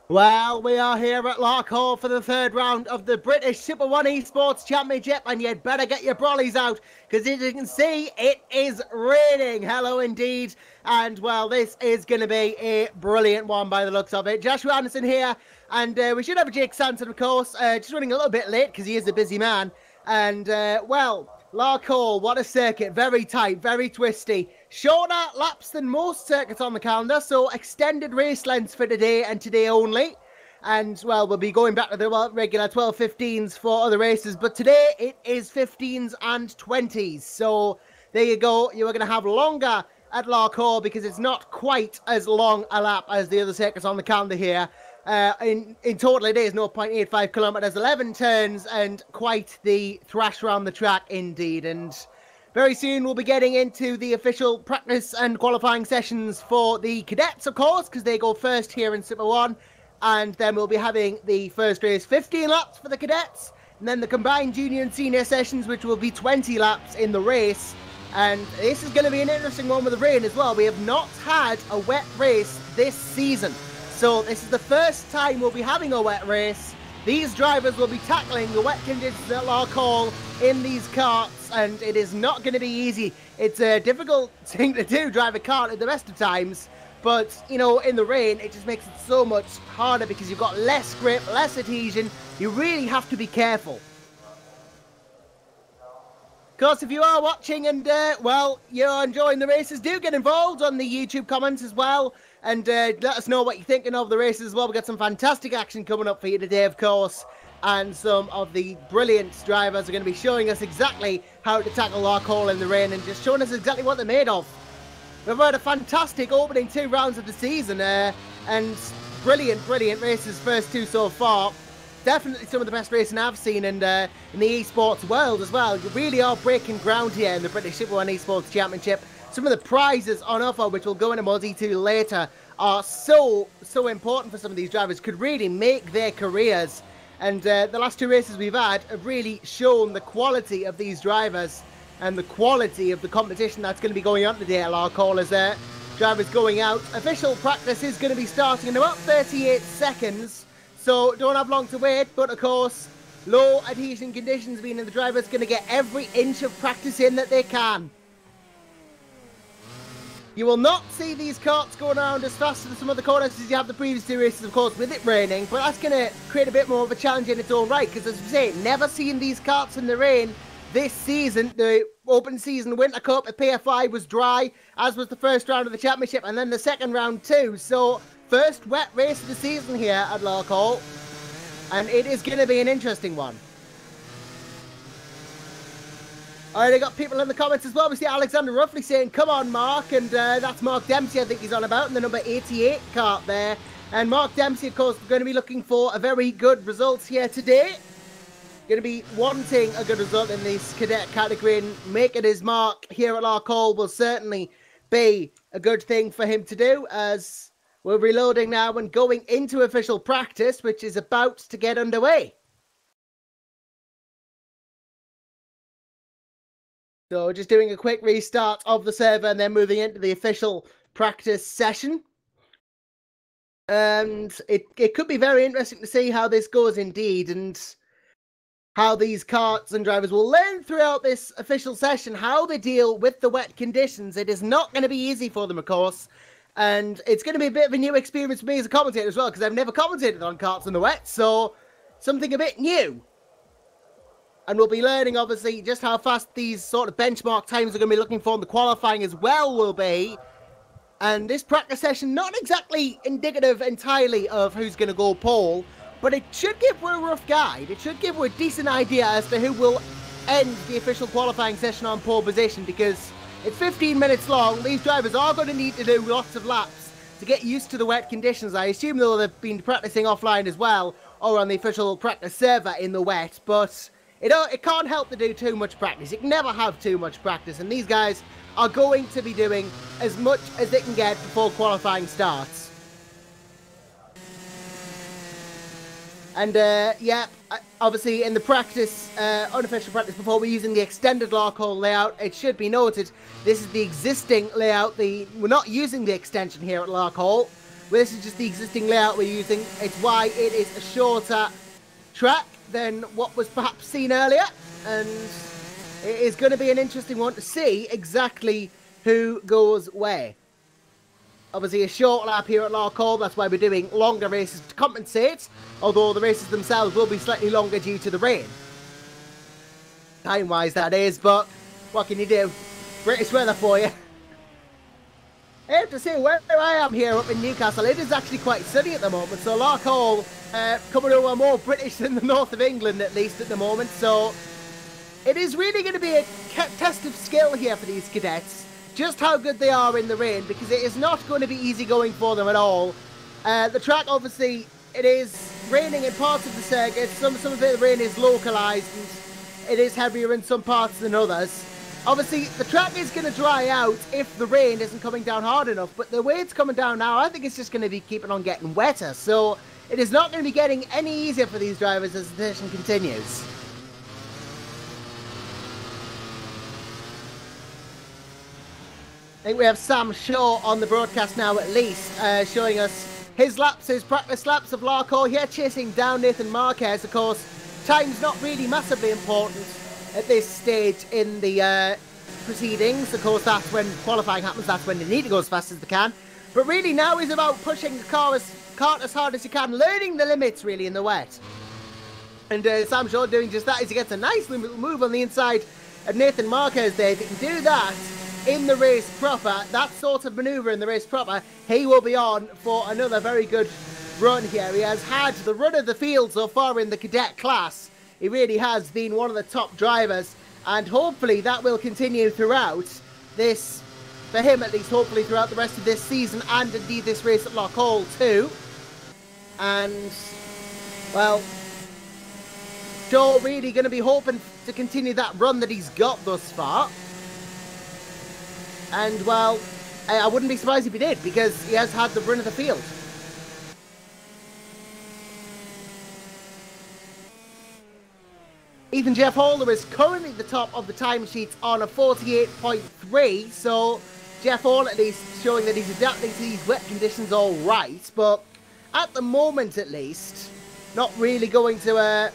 Well, we are here at Larkhall for the third round of the British Super 1 eSports Championship, and you'd better get your brollies out, because as you can see, it is raining. Hello indeed. And, well, this is going to be a brilliant one by the looks of it. Joshua Anderson here, and we should have Jake Sanson, of course, just running a little bit late, because he is a busy man. And, well, Larkhall, what a circuit. Very tight, very twisty. Shorter laps than most circuits on the calendar, so extended race lengths for today and today only. And, well, we'll be going back to the regular 12:15s for other races, but today it is 15s and 20s. So there you go. You are going to have longer at Larkhall because it's not quite as long a lap as the other circuits on the calendar here. In total, it is 0.85 kilometers, 11 turns, and quite the thrash around the track indeed. And very soon we'll be getting into the official practice and qualifying sessions for the cadets, of course, because they go first here in Super 1. And then we'll be having the first race 15 laps for the cadets, and then the combined junior and senior sessions, which will be 20 laps in the race. And this is going to be an interesting one with the rain as well. We have not had a wet race this season. So this is the first time we'll be having a wet race. These drivers will be tackling the wet conditions at Larkhall in these karts, and it is not going to be easy. It's a difficult thing to do, drive a kart at the best of times. But, you know, in the rain, it just makes it so much harder because you've got less grip, less adhesion. You really have to be careful. Of course, if you are watching and, well, you're enjoying the races, do get involved on the YouTube comments as well. And let us know what you're thinking of the races as well. We've got some fantastic action coming up for you today, of course. And some of the brilliant drivers are going to be showing us exactly how to tackle Larkhall in the rain and just showing us exactly what they're made of. We've had a fantastic opening 2 rounds of the season and brilliant races, first 2 so far. Definitely some of the best racing I've seen in the eSports world as well. You really are breaking ground here in the British Super 1 eSports Championship. Some of the prizes on offer, which we'll go into more detail later, are so important for some of these drivers, could really make their careers. And the last 2 races we've had have really shown the quality of these drivers and the quality of the competition that's going to be going on today at Larkhall as drivers going out. Official practice is going to be starting in about 38 seconds, so don't have long to wait. But of course, low adhesion conditions meaning the driver's going to get every inch of practice in that they can. You will not see these karts going around as fast as some of the corners as you have the previous 2 races, of course, with it raining, but that's going to create a bit more of a challenge in its own right, because as we say, never seen these karts in the rain this season. The Open Season Winter Cup at PFI was dry, as was the first round of the championship, and then the second round too. So, first wet race of the season here at Larkhall, and it is going to be an interesting one. Alright, I got people in the comments as well. We see Alexander Ruffley saying, "Come on, Mark," and that's Mark Dempsey, I think he's on about, in the number 88 kart there. And Mark Dempsey, of course, going to be looking for a very good result here today. Going to be wanting a good result in this cadet category, and making his mark here at Larkhall will certainly be a good thing for him to do, as we're reloading now and going into official practice, which is about to get underway. So just doing a quick restart of the server and then moving into the official practice session. And it could be very interesting to see how this goes indeed, and how these karts and drivers will learn throughout this official session how they deal with the wet conditions. It is not going to be easy for them, of course, and it's going to be a bit of a new experience for me as a commentator as well, because I've never commentated on karts in the wet, so something a bit new. And we'll be learning, obviously, just how fast these sort of benchmark times are going to be looking for, and the qualifying as well will be. And this practice session, not exactly indicative entirely of who's going to go pole, but it should give you a rough guide. It should give you a decent idea as to who will end the official qualifying session on pole position, because it's 15 minutes long. These drivers are going to need to do lots of laps to get used to the wet conditions. I assume, though, they've been practicing offline as well, or on the official practice server in the wet, but it can't help to do too much practice. You can never have too much practice, and these guys are going to be doing as much as they can get before qualifying starts. And, yeah, obviously in the practice, unofficial practice, before we're using the extended Larkhall layout, it should be noted, this is the existing layout. We're not using the extension here at Larkhall. well, this is just the existing layout we're using. It's why it is a shorter track than what was perhaps seen earlier, and it is going to be an interesting one to see exactly who goes where. Obviously a short lap here at Larkhall, that's why we're doing longer races to compensate, although the races themselves will be slightly longer due to the rain. Time-wise that is, but what can you do? British weather for you. I have to say, where I am here up in Newcastle, it is actually quite sunny at the moment, so Larkhall coming over more British than the north of England, at least at the moment, so it is really going to be a test of skill here for these cadets, just how good they are in the rain, because it is not going to be easy going for them at all. The track, obviously, it is raining in parts of the circuit, some of the rain is localised, and it is heavier in some parts than others. Obviously, the track is going to dry out if the rain isn't coming down hard enough, but the way it's coming down now, I think it's just going to be keeping on getting wetter, so it is not going to be getting any easier for these drivers as the session continues. I think we have Sam Shaw on the broadcast now at least, showing us his laps, his practice laps of Larkhall here, chasing down Nathan Marquez. Of course, time's not really massively important at this stage in the proceedings. Of course, that's when qualifying happens, that's when they need to go as fast as they can. But really now is about pushing the cart as hard as you can, learning the limits really in the wet. And Sam Shaw doing just that as he gets a nice little move on the inside of Nathan Marquez there. If he can do that in the race proper, that sort of manoeuvre in the race proper, he will be on for another very good run here. He has had the run of the field so far in the cadet class. He really has been one of the top drivers, and hopefully that will continue throughout this, for him at least, hopefully throughout the rest of this season and indeed this race at Larkhall too. And, well, Joe really going to be hoping to continue that run that he's got thus far. And, well, I wouldn't be surprised if he did, because he has had the run of the field. Even Jeff Holder is currently the top of the timesheets on a 48.3, so Jeff Hall at least showing that he's adapting to these wet conditions all right, but at the moment at least, not really going to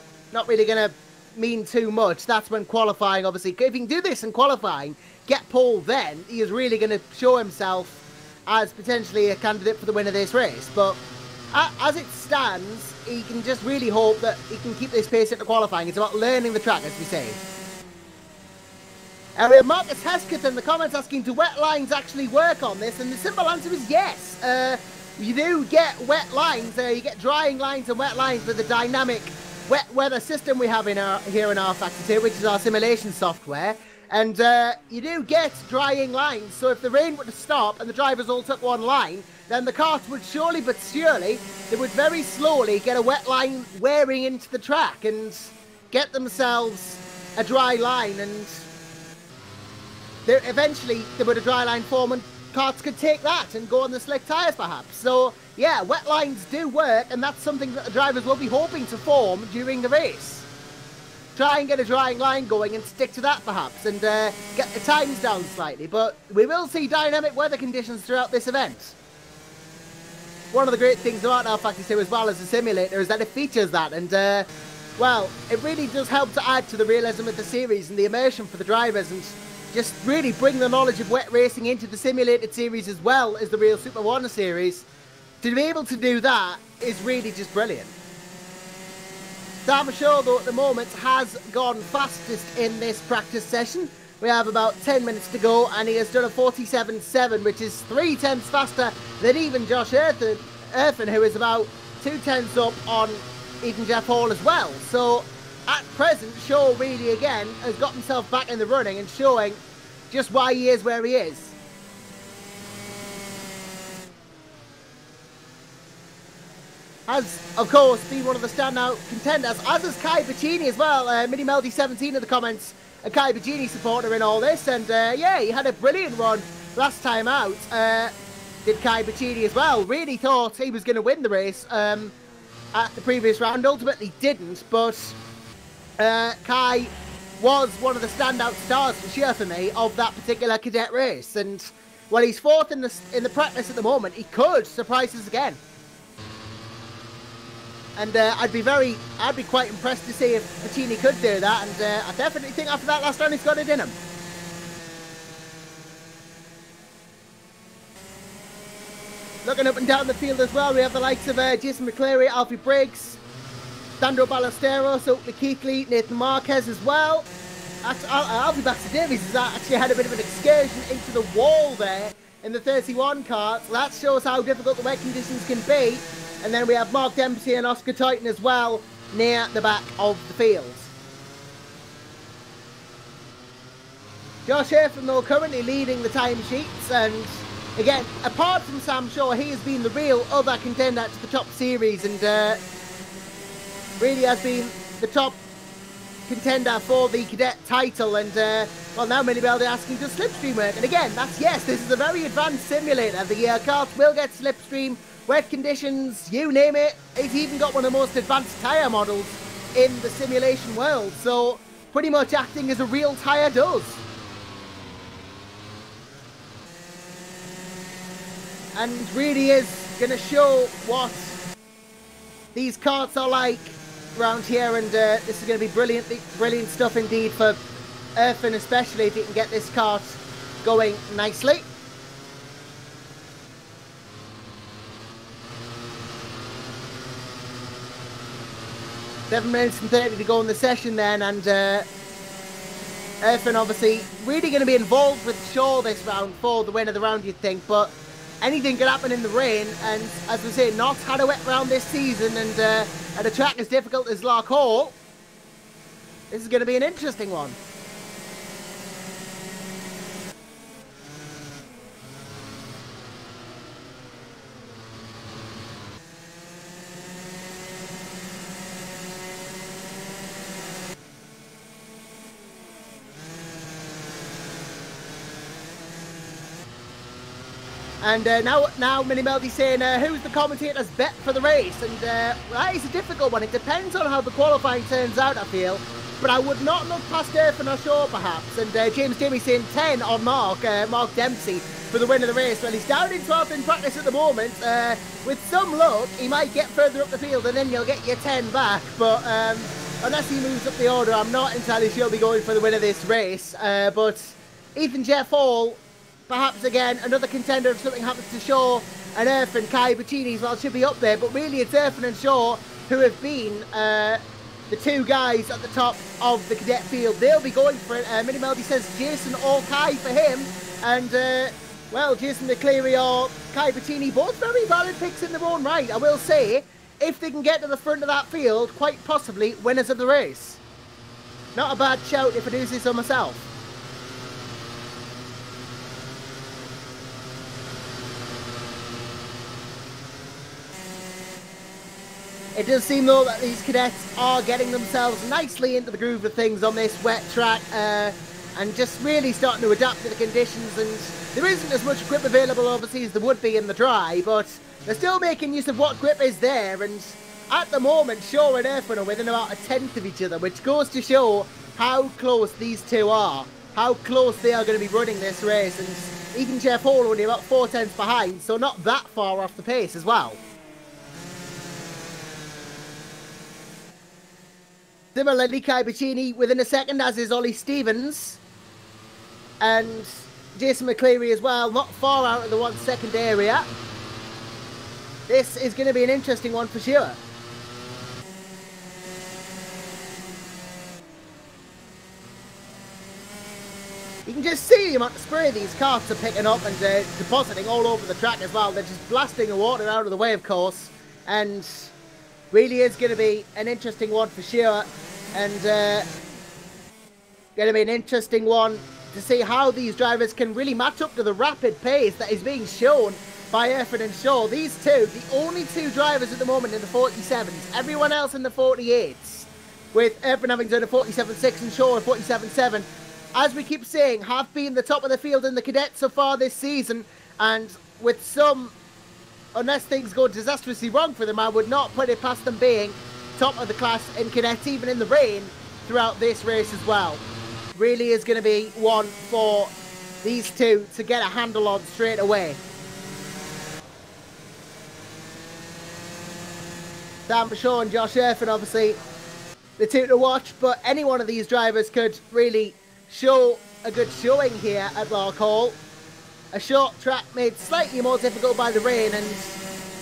mean too much. That's when qualifying, obviously, if he can do this in qualifying, get pole, then he is really going to show himself as potentially a candidate for the win of this race. But as it stands, he can just really hope that he can keep this pace into qualifying. It's about learning the track, as we say. We have Marcus Hesketh in the comments asking, do wet lines actually work on this? And the simple answer is yes. You do get wet lines. You get drying lines and wet lines with the dynamic wet weather system we have here in our factory, which is our simulation software. And you do get drying lines, so if the rain were to stop and the drivers all took one line, then the cars would surely but surely, they would very slowly get a wet line wearing into the track and get themselves a dry line, and eventually there would a dry line form and carts could take that and go on the slick tyres perhaps. So yeah, wet lines do work, and that's something that the drivers will be hoping to form during the race. Try and get a drying line going and stick to that perhaps, and get the times down slightly, but we will see dynamic weather conditions throughout this event. One of the great things about our factory sim as well as the simulator is that it features that, and well, it really does help to add to the realism of the series and the immersion for the drivers, and just really bring the knowledge of wet racing into the simulated series as well as the real Super 1 series. To be able to do that is really just brilliant. Sam Shaw, though, at the moment has gone fastest in this practice session. We have about 10 minutes to go, and he has done a 47.7, which is 3/10 faster than even Josh Earthen, who is about 2/10 up on even Jeff Hall as well. So at present, Shaw really again has got himself back in the running and showing just why he is where he is. Has, of course, been one of the standout contenders, as is Kai Bacini as well. Mini Melody 17 in the comments, a Kai Bacini supporter in all this, and yeah, he had a brilliant run last time out. Did Kai Bacini as well. Really thought he was going to win the race at the previous round. Ultimately didn't, but Kai was one of the standout stars for sure for me of that particular cadet race, and Well, he's fourth in the practice at the moment. He could surprise us again. And I'd be quite impressed to see if Pacini could do that. And I definitely think after that last round, he's got it in him. Looking up and down the field as well, we have the likes of Jason McCleary, Alfie Briggs, Sandro Ballesteros, Oakley Keekly, Nathan Marquez as well. Alfie Baxter Davies has actually had a bit of an excursion into the wall there in the 31 kart. So that shows how difficult the wet conditions can be. And then we have Mark Dempsey and Oscar Toyton as well near the back of the field. Josh Erfin though currently leading the timesheets, and again, apart from Sam Shaw, he has been the real other contender to the top series and really has been the top contender for the Cadet title. And well, now Minibeldi asking, does Slipstream work? And again, that's yes, this is a very advanced simulator. The karts will get Slipstream, wet conditions, you name it. It's even got one of the most advanced tyre models in the simulation world, so pretty much acting as a real tyre does. And really is going to show what these karts are like around here, and this is going to be brilliant stuff indeed for Erfin, especially if he can get this kart going nicely. 7 minutes and 30 to go in the session then, and Erfin obviously really going to be involved with Shaw this round for the win of the round, you'd think, but anything could happen in the rain, and as we say, not had a wet round this season, and at a track as difficult as Larkhall, this is going to be an interesting one. And now Mini Melody saying, who's the commentator's bet for the race? And that is a difficult one. It depends on how the qualifying turns out, I feel. But I would not look past Erfin or Shaw, perhaps. And James Jamie saying 10 on Mark Dempsey for the win of the race. Well, he's down in 12th in practice at the moment. With some luck, he might get further up the field and then you'll get your 10 back. But unless he moves up the order, I'm not entirely sure he'll be going for the win of this race. But Ethan Jeff Hall, perhaps again, another contender if something happens to Shaw, and Erfin, Kai Pacini as well should be up there. But really it's Erfin and Shaw who have been the two guys at the top of the Cadet field. They'll be going for it. Mini Melody says Jason or Kai for him. And, well, Jason McCleary or Kai Pacini, both very valid picks in their own right. I will say, if they can get to the front of that field, quite possibly winners of the race. Not a bad shout if I do say so myself. It does seem, though, that these cadets are getting themselves nicely into the groove of things on this wet track and just really starting to adapt to the conditions. And there isn't as much grip available, obviously, as there would be in the dry, but they're still making use of what grip is there. And at the moment, Shaw and Erfin are within about a tenth of each other, which goes to show how close these two are, how close they are going to be running this race. And even Jeff Hall only about 4 tenths behind, so not that far off the pace as well. Similarly, Kai Pacini within a second, as is Ollie Stevens. And Jason McCleary as well, not far out of the 1 second area. This is going to be an interesting one for sure. You can just see the amount of spray these karts are picking up and depositing all over the track as well. They're just blasting the water out of the way, of course. And really is going to be an interesting one for sure, and going to be an interesting one to see how these drivers can really match up to the rapid pace that is being shown by Erfin and Shaw. These two, the only two drivers at the moment in the 47s, everyone else in the 48s, with Erfin having done a 47.6 and Shaw a 47.7, as we keep saying, have been the top of the field in the Cadet so far this season, and with some, unless things go disastrously wrong for them, I would not put it past them being top of the class in Cadet, even in the rain, throughout this race as well. Really is going to be one for these two to get a handle on straight away. Sam Shaw and Josh Irvin, obviously, the two to watch, but any one of these drivers could really show a good showing here at Larkhall. A short track made slightly more difficult by the rain, and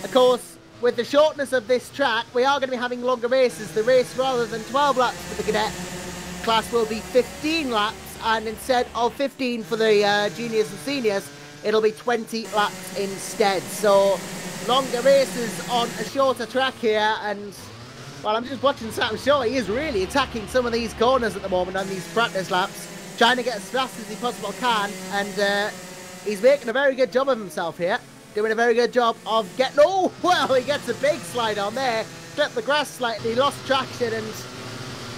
of course, with the shortness of this track, we are going to be having longer races. The race, rather than 12 laps for the Cadet class, will be 15 laps, and instead of 15 for the juniors and seniors, it'll be 20 laps instead. So longer races on a shorter track here, and well, I'm just watching Sam Shaw. He is really attacking some of these corners at the moment on these practice laps, trying to get as fast as he possibly can, and he's making a very good job of himself here. Doing a very good job of getting... Oh, well, he gets a big slide on there. Clipped the grass slightly, lost traction, and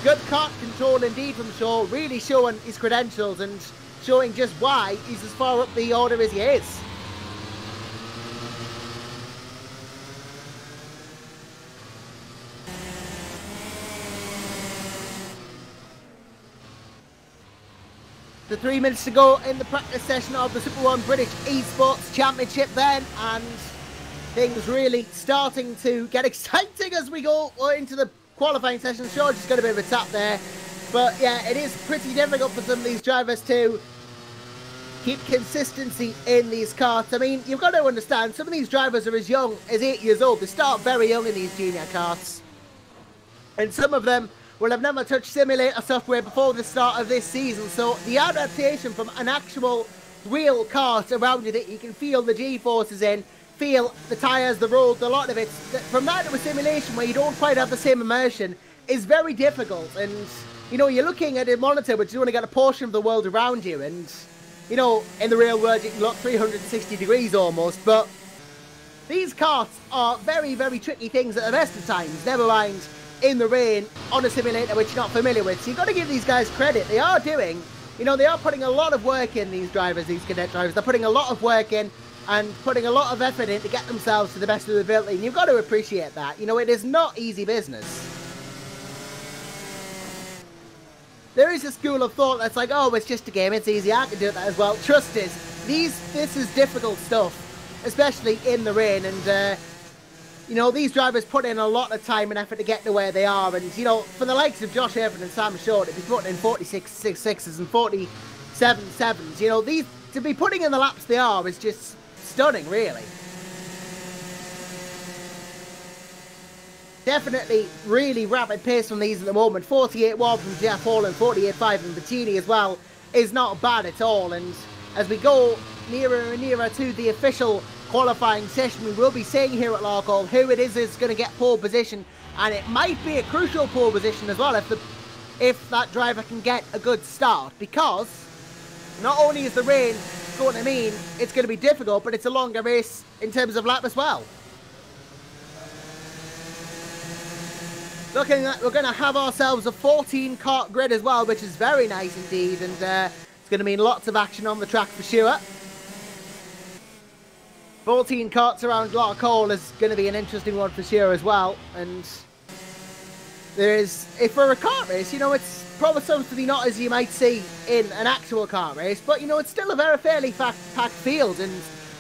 good kart control indeed from Shaw. Really showing his credentials and showing just why he's as far up the order as he is. The 3 minutes to go in the practice session of the Super 1 British eSports Championship then, and things really starting to get exciting as we go into the qualifying session. Sure, just got a bit of a tap there, but yeah, it is pretty difficult for some of these drivers to keep consistency in these karts. I mean, you've got to understand, some of these drivers are as young as 8 years old. They start very young in these junior karts, and some of them will have never touched simulator software before the start of this season, so the adaptation from an actual real kart around you that you can feel the G-forces in, feel the tyres, the road, a lot of it, from that to a simulation where you don't quite have the same immersion, is very difficult. And you know, you're looking at a monitor but you want to get a portion of the world around you, and you know, in the real world you can look 360 degrees almost, but these karts are very, very tricky things at the best of times, never mind in the rain on a simulator which you're not familiar with. So you've got to give these guys credit. They are doing, you know, they are putting a lot of work in, these drivers, these Cadet drivers. They're putting a lot of work in and putting a lot of effort in to get themselves to the best of their ability, and you've got to appreciate that. You know, it is not easy business. There is a school of thought that's like, oh, it's just a game, it's easy, I can do that as well. Trust us, this is difficult stuff, especially in the rain, and you know, these drivers put in a lot of time and effort to get to where they are, and you know, for the likes of Josh Irvin and Sam Shaw to be putting in 46 6s and 47 7s, you know, these to be putting in the laps they are is just stunning, really. Definitely really rapid pace from these at the moment. 48-1 from Jeff Hall and 48-5 from Bettini as well is not bad at all, and as we go nearer and nearer to the official qualifying session, we will be seeing here at Larkhall who it is going to get pole position, and it might be a crucial pole position as well if that driver can get a good start, because not only is the rain going to mean it's going to be difficult, but it's a longer race in terms of lap as well. Looking at, we're going to have ourselves a 14 kart grid as well, which is very nice indeed, and it's going to mean lots of action on the track for sure. 14 karts around Larkhall is going to be an interesting one for sure as well, and there is, if for a kart race, you know, it's probably something not as you might see in an actual kart race, but you know, it's still a very fairly packed field, and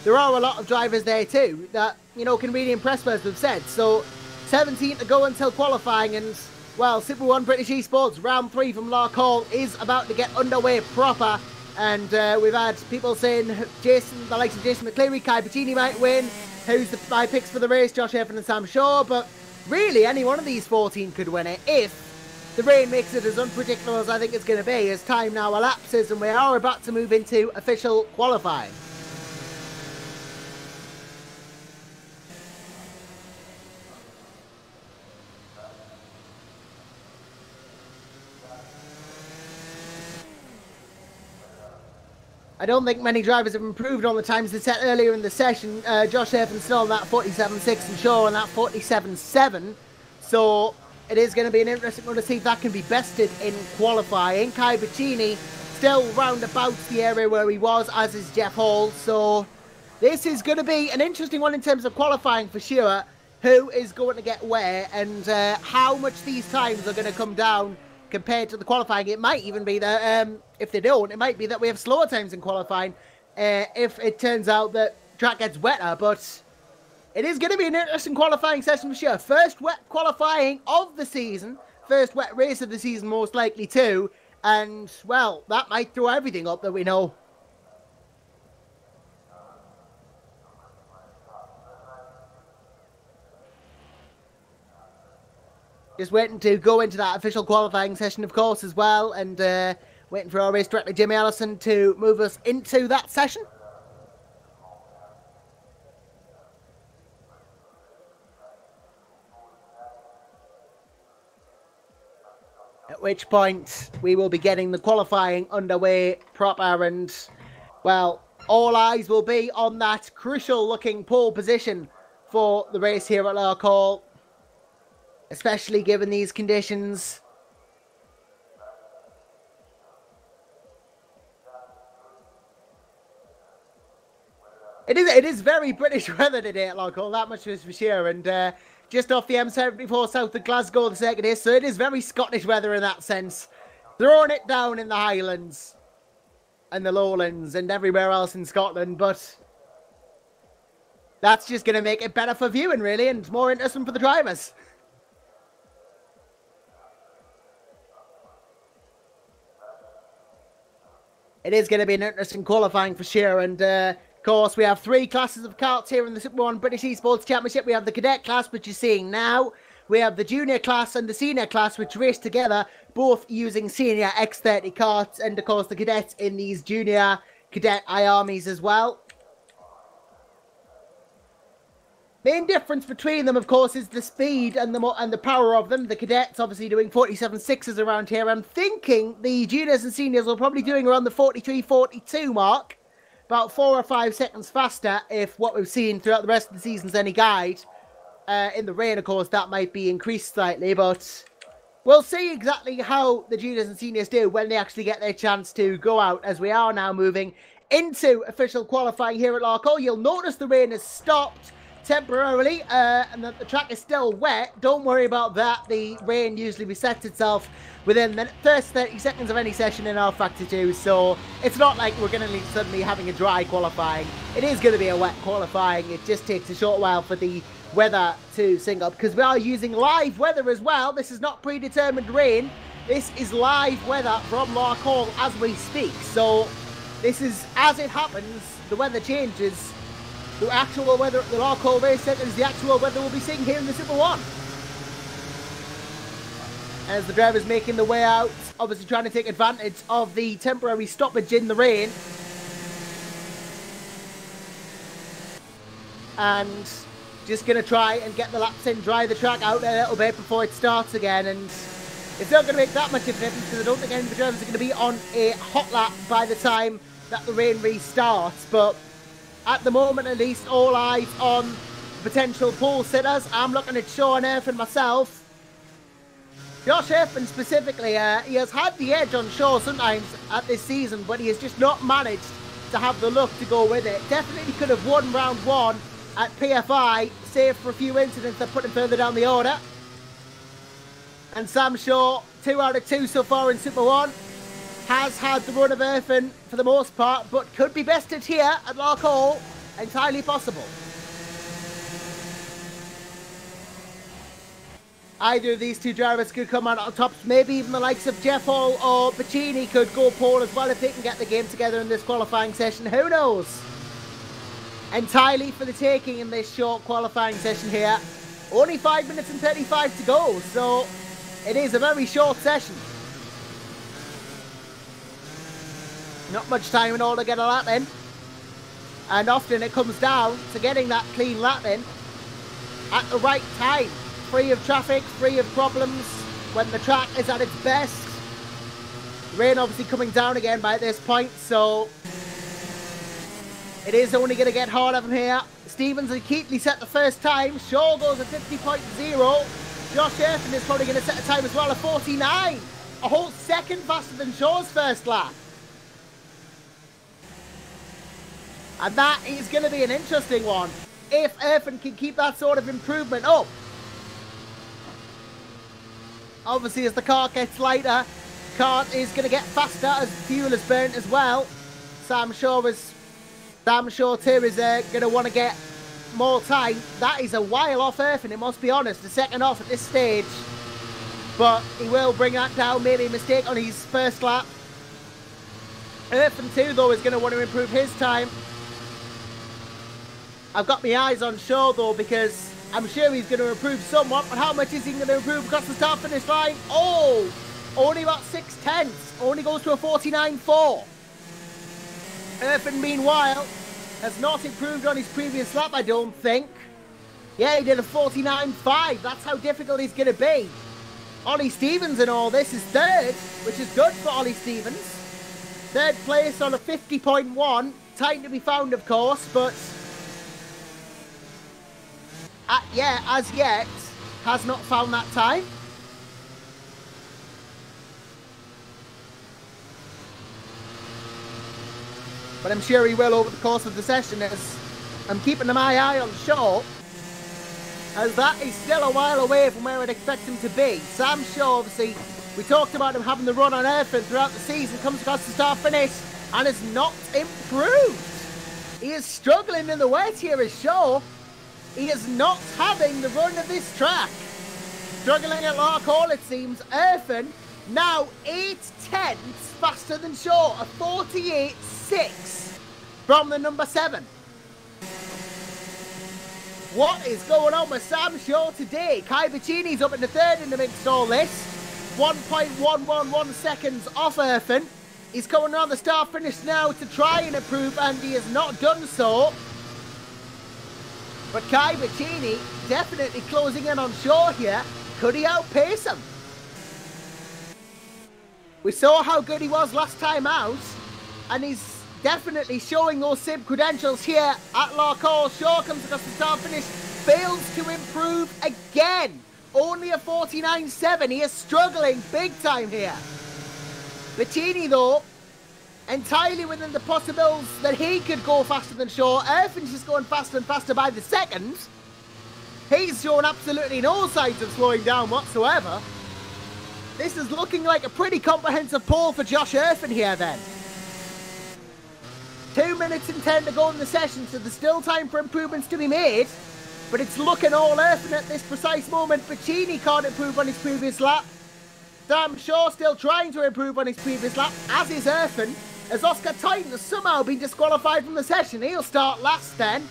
there are a lot of drivers there too that, you know, can really impress, as we've said. So 17 to go until qualifying, and well, Super 1 British Esports round 3 from Larkhall is about to get underway proper. And we've had people saying the likes of Jason McCleary, Kai Bettini might win. Who's my picks for the race? Josh Irvin and Sam Shaw. But really, any one of these 14 could win it if the rain makes it as unpredictable as I think it's going to be, as time now elapses and we are about to move into official qualifying. I don't think many drivers have improved on the times they set earlier in the session. Josh Irvin still on that 47.6 and Shaw on that 47.7. So it is going to be an interesting one to see if that can be bested in qualifying. Kai Bettini still round about the area where he was, as is Jeff Hall. So this is going to be an interesting one in terms of qualifying for sure. Who is going to get where, and how much these times are going to come down compared to the qualifying. It might even be that, if they don't, it might be that we have slower times in qualifying if it turns out that track gets wetter. But it is going to be an interesting qualifying session for sure. First wet qualifying of the season. First wet race of the season, most likely too. And, well, that might throw everything up that we know. Just waiting to go into that official qualifying session, of course, as well. And waiting for our race director, Jimmy Allison, to move us into that session. At which point we will be getting the qualifying underway proper, and, well, all eyes will be on that crucial looking pole position for the race here at Larkhall, especially given these conditions. It is very British weather today at Larkhall, that much is for sure, and just off the M74 south of Glasgow, the circuit is, so it is very Scottish weather in that sense. Throwing it down in the Highlands and the Lowlands and everywhere else in Scotland, but that's just going to make it better for viewing, really, and more interesting for the drivers. It is going to be an interesting qualifying for sure, and of course, we have 3 classes of karts here in the Super 1 British eSports Championship. We have the Cadet class, which you're seeing now. We have the Junior class and the Senior class, which race together, both using Senior X30 karts. And, of course, the Cadets in these Junior Cadet I-Armies as well. Main difference between them, of course, is the speed and the power of them. The Cadets obviously doing 47.6s around here. I'm thinking the Juniors and Seniors are probably doing around the 43-42 mark. About 4 or 5 seconds faster, if what we've seen throughout the rest of the season's any guide. In the rain, of course, that might be increased slightly, but we'll see exactly how the juniors and seniors do when they actually get their chance to go out, as we are now moving into official qualifying here at Larkhall. You'll notice the rain has stopped temporarily, and that the track is still wet. Don't worry about that. The rain usually resets itself within the first 30 seconds of any session in our Factor 2, so it's not like we're going to be suddenly having a dry qualifying. It is going to be a wet qualifying. It just takes a short while for the weather to sync up, because we are using live weather as well. This is not predetermined rain. This is live weather from Larkhall as we speak, so this is, as it happens, the weather changes. The actual weather at the Larkhall race centre is the actual weather we'll be seeing here in the Super 1. As the drivers making the way out, obviously trying to take advantage of the temporary stoppage in the rain. And just going to try and get the laps in, dry the track out a little bit before it starts again. And it's not going to make that much of a difference, because I don't think any of the drivers are going to be on a hot lap by the time that the rain restarts. But at the moment, at least, all eyes on potential pole sitters. I'm looking at Sean Erfin myself. Josh Erfin specifically, he has had the edge on Shaw sometimes at this season, but he has just not managed to have the luck to go with it. Definitely could have won round 1 at PFI, save for a few incidents that put him further down the order. And Sam Shaw, 2 out of 2 so far in Super 1, has had the run of Erfin for the most part, but could be bested here at Larkhall. Entirely possible. Either of these two drivers could come out on top. Maybe even the likes of Jeff Hall or Bacchini could go pole as well if they can get the game together in this qualifying session. Who knows? Entirely for the taking in this short qualifying session here. Only 5 minutes and 35 to go, so it is a very short session. Not much time in order to get a lap in. And often it comes down to getting that clean lap in at the right time. Free of traffic, free of problems, when the track is at its best. Rain obviously coming down again by this point, so it is only going to get harder from here. Stevens and Keatley set the first time. Shaw goes at 50.0. Josh Erfin is probably going to set a time as well of 49. A whole second faster than Shaw's first lap. And that is going to be an interesting one. If Erfin can keep that sort of improvement up. Obviously, as the car gets lighter, kart is going to get faster as fuel is burnt as well. Sam Shaw too is going to want to get more time. That is a while off Earthen, it must be honest. The second off at this stage. But he will bring that down. Maybe a mistake on his first lap. Earthen too, though, is going to want to improve his time. I've got my eyes on Shaw, though, because I'm sure he's going to improve somewhat. But how much is he going to improve across the start-finish line? Oh! Only about 6/10. Only goes to a 49.4. Earthen, meanwhile, has not improved on his previous lap, I don't think. Yeah, he did a 49.5. That's how difficult he's going to be. Ollie Stevens in all this is third, which is good for Ollie Stevens. Third place on a 50.1. Time to be found, of course, but... yeah, as yet, has not found that time. But I'm sure he will over the course of the session, as I'm keeping my eye on Shaw, as that is still a while away from where I'd expect him to be. Sam Shaw, obviously, we talked about him having the run on Earthen throughout the season, comes across the start finish, and has not improved. He is struggling in the wet here as Shaw. He is not having the run of this track. Struggling at Larkhall, it seems. Earthen now 8/10 faster than Shaw, a 48.6 from the number 7. What is going on with Sam Shaw today? Kai Bacchini's up in the third in the mixed all this. 1.111 seconds off Earthen. He's coming around the start finish now to try and improve, and he has not done so. But Kai Bacchini definitely closing in on Shaw here. Could he outpace him? We saw how good he was last time out, and he's definitely showing those SIB credentials here at Larkhall. Shaw comes across the start finish, fails to improve again. Only a 49.7. He is struggling big time here. Bacchini, though, entirely within the possibilities that he could go faster than Shaw. Earthen's just going faster and faster by the second. He's showing absolutely no signs of slowing down whatsoever. This is looking like a pretty comprehensive pole for Josh Earthen here then. 2 minutes and 10 to go in the session, so there's still time for improvements to be made. But it's looking all Earthen at this precise moment. Bacchini can't improve on his previous lap. Sam Shaw still trying to improve on his previous lap, as is Earthen. As Oscar Titan has somehow been disqualified from the session. He'll start last then.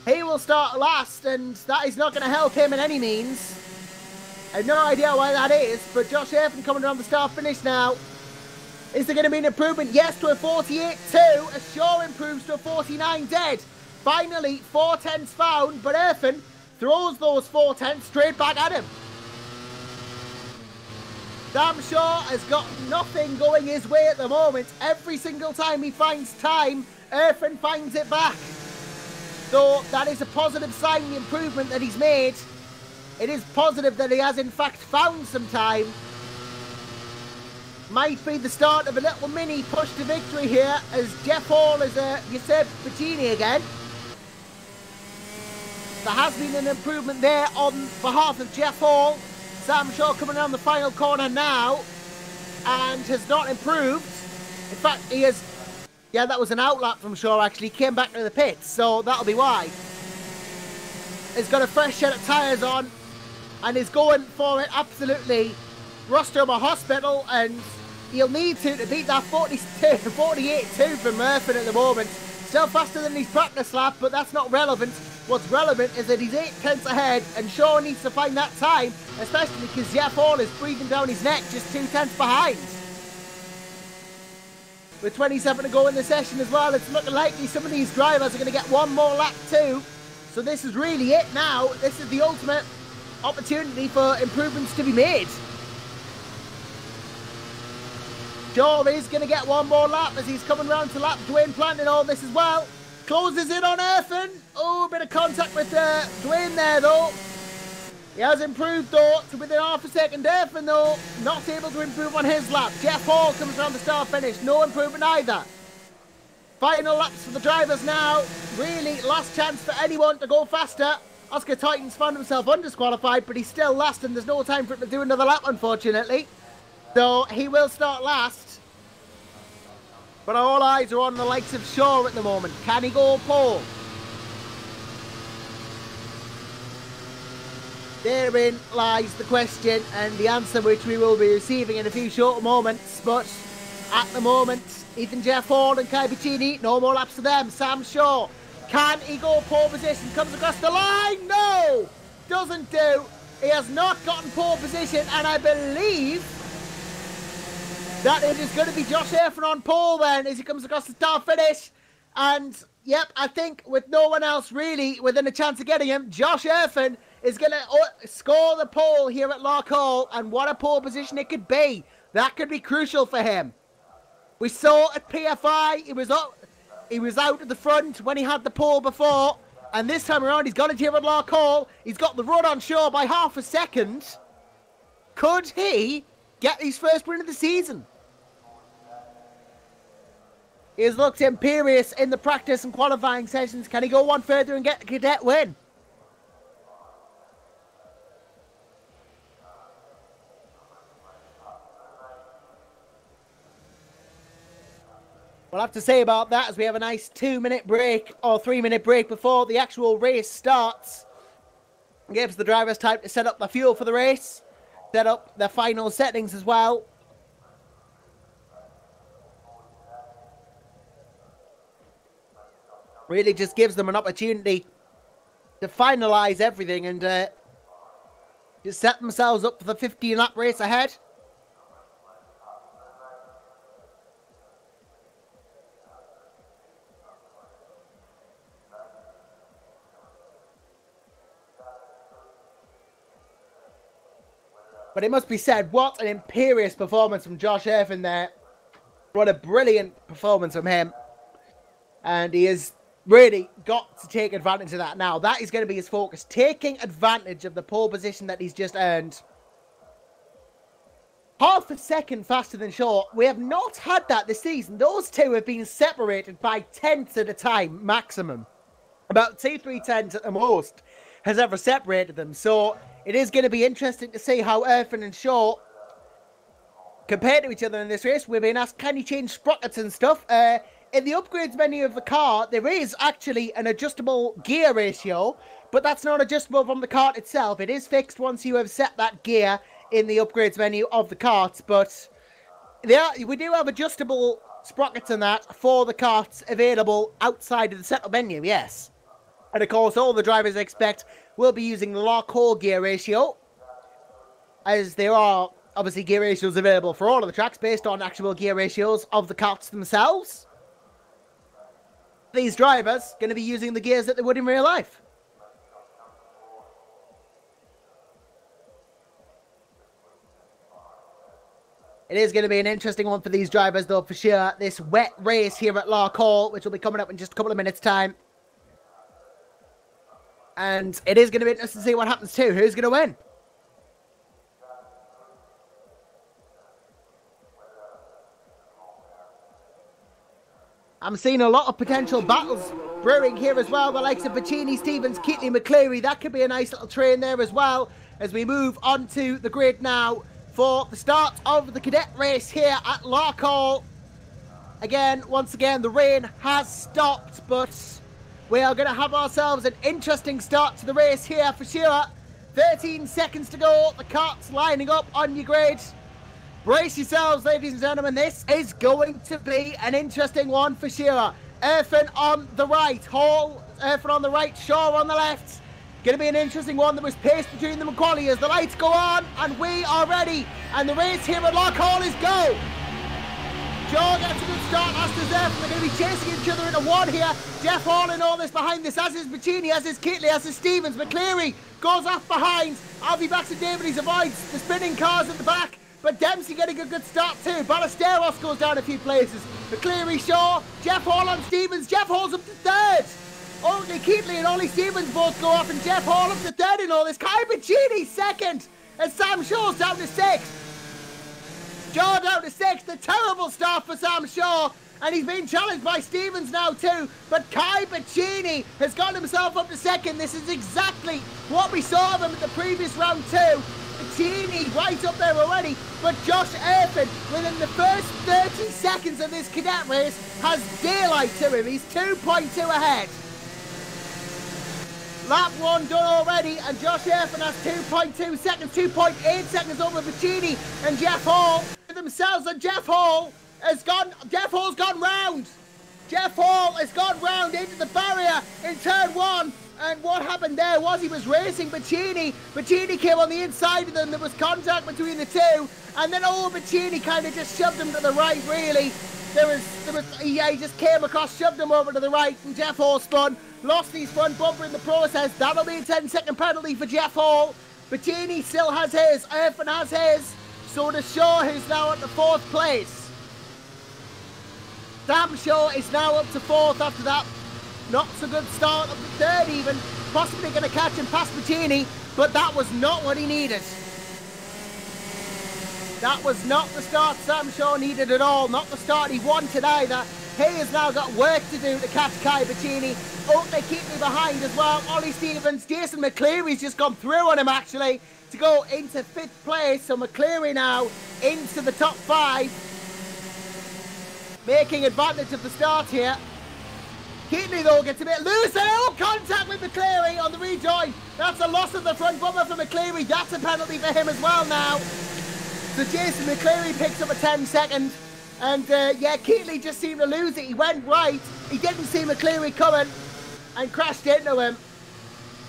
He will start last, and that is not going to help him in any means. I have no idea why that is, but Josh Earthen coming around the start finish now. Is there going to be an improvement? Yes, to a 48.2. As Shaw improves to a 49 dead. Finally, 4/10s found, but Earthen throws those 4/10s straight back at him. Sam Shaw has got nothing going his way at the moment. Every single time he finds time, Earthen finds it back. So that is a positive sign, the improvement that he's made. It is positive that he has in fact found some time. Might be the start of a little mini push to victory here, as Jeff Hall is usurped Bacchini again. There has been an improvement there on behalf of Jeff Hall. Sam Shaw coming around the final corner now, and has not improved. In fact, he has... Yeah, that was an outlap from Shaw, actually. He came back to the pits, so that'll be why. He's got a fresh set of tyres on, and is going for it absolutely. Rostrum a hospital, and he'll need to beat that 48.2 from Earthen at the moment. Still faster than his practice lap, but that's not relevant. What's relevant is that he's 8/10 ahead, and Shaw needs to find that time, especially because Jeff Hall is breathing down his neck, just 2/10 behind. With 27 to go in the session as well, it's looking likely some of these drivers are going to get one more lap too. So this is really it now. This is the ultimate opportunity for improvements to be made. Shaw is going to get one more lap as he's coming round to lap Dwayne Plant in all this as well. Closes in on Earthen. Oh, a bit of contact with Dwayne there though. He has improved though to within half a second. Earthen though, not able to improve on his lap. Jeff Hall comes around the start finish. No improvement either. Final laps for the drivers now. Really last chance for anyone to go faster. Oscar Titans found himself undisqualified, but he's still last, and there's no time for him to do another lap, unfortunately. So he will start last. But all eyes are on the likes of Shaw at the moment. Can he go pole? Therein lies the question and the answer, which we will be receiving in a few short moments. But at the moment, Ethan Jeff Hall and Kai Piccini, no more laps for them. Sam Shaw, can he go pole position? Comes across the line. No! Doesn't do. He has not gotten pole position, and I believe that it is going to be Josh Erfan on pole then as he comes across the start finish. And yep, I think with no one else really within a chance of getting him, Josh Erfan is going to score the pole here at Larkhall, and what a pole position it could be. That could be crucial for him. We saw at PFI, he was out at the front when he had the pole before, and this time around he's got it here at Larkhall. He's got the run on Shaw by half a second. Could he get his first win of the season? He has looked imperious in the practice and qualifying sessions. Can he go one further and get a Cadet win? We'll have to say about that as we have a nice 2-minute break or 3-minute break before the actual race starts. It gives the drivers time to set up the fuel for the race, set up their final settings as well. Really just gives them an opportunity to finalise everything and just set themselves up for the 15-lap race ahead. But it must be said, what an imperious performance from Josh Erfan there. What a brilliant performance from him. And he has really got to take advantage of that now. That is going to be his focus. Taking advantage of the pole position that he's just earned. Half a second faster than Shaw. We have not had that this season. Those two have been separated by tenths at a time, maximum. About 2-3 tenths at the most has ever separated them. So it is going to be interesting to see how Erfan and Shaw compare to each other in this race. We've been asked, can you change sprockets and stuff? In the upgrades menu of the car, there is actually an adjustable gear ratio, but that's not adjustable from the kart itself. It is fixed once you have set that gear in the upgrades menu of the karts, but we do have adjustable sprockets and that for the karts available outside of the setup menu, yes. And of course, all the drivers I expect will be using the Larkhall gear ratio, as there are obviously gear ratios available for all of the tracks based on actual gear ratios of the karts themselves. These drivers going to be using the gears that they would in real life. It is going to be an interesting one for these drivers though, for sure. This wet race here at Larkhall, which will be coming up in just a couple of minutes' time. And it is going to be interesting to see what happens too. Who's going to win? I'm seeing a lot of potential battles brewing here as well. The likes of Piccini, Stevens, Keatley, McCleary. That could be a nice little train there as well. As we move onto the grid now for the start of the Cadet race here at Larkhall. Again, once again, the rain has stopped, but we are going to have ourselves an interesting start to the race here for sure. 13 seconds to go. The karts lining up on your grid. Brace yourselves, ladies and gentlemen. This is going to be an interesting one for sure. Erfan on the right. Hall, Erfan on the right. Shaw on the left. Going to be an interesting one that was paced between them and quali as the lights go on. And we are ready. And the race here at Larkhall is go. Shaw gets a good start, as does Erfan. They're going to be chasing each other into one here. Jeff Hall and all this behind this, as is Piccini, as is Keatley, as is Stevens. McCleary goes off behind. Alfie Baxter Davies avoids the spinning cars at the back. But Dempsey getting a good start too. Ballesteros goes down a few places. McCleary, Shaw, Jeff Hall on Stevens. Jeff Hall's up to third. Only Keatley and Ollie Stevens both go off, and Jeff Hall up to third in all this. Kai Piccini second, and Sam Shaw's down to sixth. Shaw down to sixth. A terrible start for Sam Shaw. and he's being challenged by Stevens now too. But Kai Bacchini has got himself up to second. This is exactly what we saw of him at the previous round too. Bacchini right up there already, but Josh Erfin, within the first 30 seconds of this cadet race, has daylight to him. He's 2.2 ahead. Lap 1 done already, and Josh Erfin has 2.2 seconds, 2.8 seconds over Bacchini and Jeff Hall themselves, and Jeff Hall's gone round. Jeff Hall has gone round into the barrier in turn 1. And what happened there was he was racing Bacchini. Bacchini came on the inside of them. There was contact between the two. And then Bacchini kind of just shoved him to the right, really. He just came across, shoved him over to the right. And Jeff Hall spun, lost his front bumper in the process. That'll be a 10-second penalty for Jeff Hall. Bacchini still has his. Erfin has his. So to Shaw, who's now at the 4th place. Sam Shaw is now up to 4th after that. Not so good start of the 3rd even. Possibly going to catch him past Bacchini, but that was not what he needed. That was not the start Sam Shaw needed at all. Not the start he wanted either. He has now got work to do to catch Kai Bacchini. They keep me behind as well. Ollie Stevens, Jason McCleary's just gone through on him actually to go into 5th place. So McCleary now into the top 5. Making advantage of the start here. Keatley though gets a bit loose. Contact with McCleary on the rejoin. That's a loss of the front bumper for McCleary. That's a penalty for him as well now. So Jason McCleary picks up a 10-second. And yeah, Keatley just seemed to lose it. He went right. He didn't see McCleary coming and crashed into him.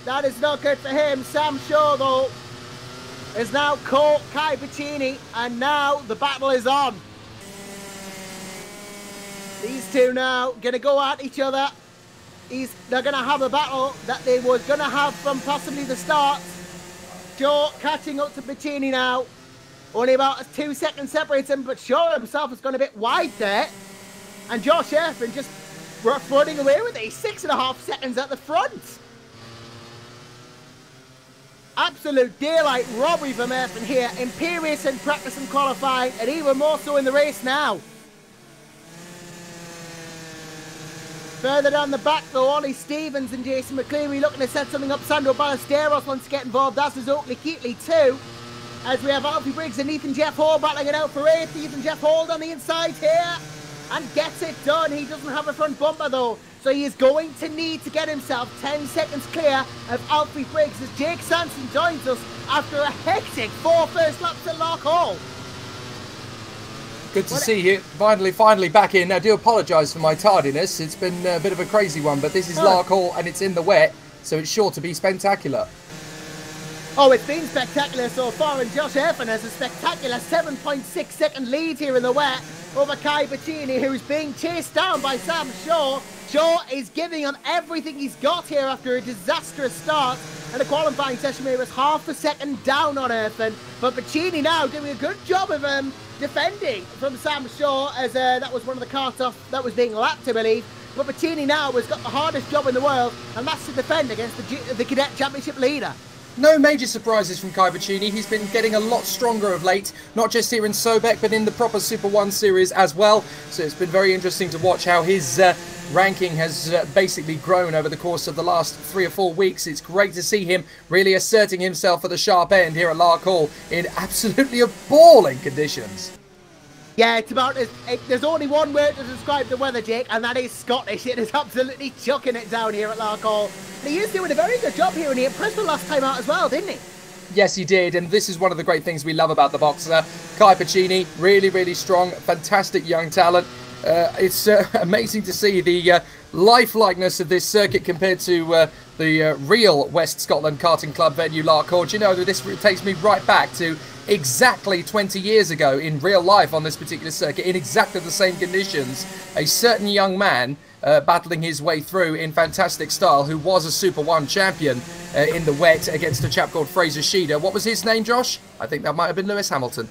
That is not good for him. Sam Shaw though is now caught Kai Bacchini, and now the battle is on. These two now going to go at each other. They're going to have a battle that they were going to have from possibly the start. Shaw catching up to Bacchini now. Only about 2 seconds separates him, but Shaw himself has gone a bit wide there. And Josh Erfin just running away with it. He's 6.5 seconds at the front. Absolute daylight robbery from Erfin here. Imperious in practice and qualifying, and even more so in the race now. Further down the back though, Ollie Stevens and Jason McCleary looking to set something up. Sandro Ballesteros wants to get involved, as is Oakley Keatley too. As we have Alfie Briggs and Ethan Jeff Hall battling it out for 8th. Ethan Jeff Hall on the inside here and gets it done. He doesn't have a front bumper though, so he is going to need to get himself 10 seconds clear of Alfie Briggs as Jake Sanson joins us after a hectic 4 first laps at Larkhall. Good to see you. Finally back in. I do apologise for my tardiness. It's been a bit of a crazy one, but this is Larkhall and it's in the wet, so it's sure to be spectacular. Oh, it's been spectacular so far, and Josh Erfin has a spectacular 7.6 second lead here in the wet over Kai Bacchini, who's being chased down by Sam Shaw. Shaw is giving him everything he's got here after a disastrous start, and the qualifying session here was half a second down on Erfin. But Bacchini now doing a good job of defending from Sam Shaw, as that was one of the carts off that was being lapped, I believe. But Bacchini now has got the hardest job in the world, and that's to defend against the Cadet Championship leader. No major surprises from Kai Bacchini. He's been getting a lot stronger of late, not just here in SoBEC, but in the proper Super 1 series as well. So it's been very interesting to watch how his ranking has basically grown over the course of the last 3 or 4 weeks. It's great to see him really asserting himself at the sharp end here at Larkhall in absolutely appalling conditions. Yeah, it's about there's only one word to describe the weather, Jake, and that is Scottish. It is absolutely chucking it down here at Larkhall. He is doing a very good job here, and he impressed the last time out as well, didn't he? Yes, he did, and this is one of the great things we love about the boxer. Kai Bacchini, really strong, fantastic young talent. It's amazing to see the lifelikeness of this circuit compared to the real West Scotland karting club venue, Larkhall. Do you know, this takes me right back to exactly 20 years ago in real life on this particular circuit, in exactly the same conditions. A certain young man battling his way through in fantastic style, who was a Super 1 champion in the wet against a chap called Fraser Sheeder. What was his name, Josh? I think that might have been Lewis Hamilton.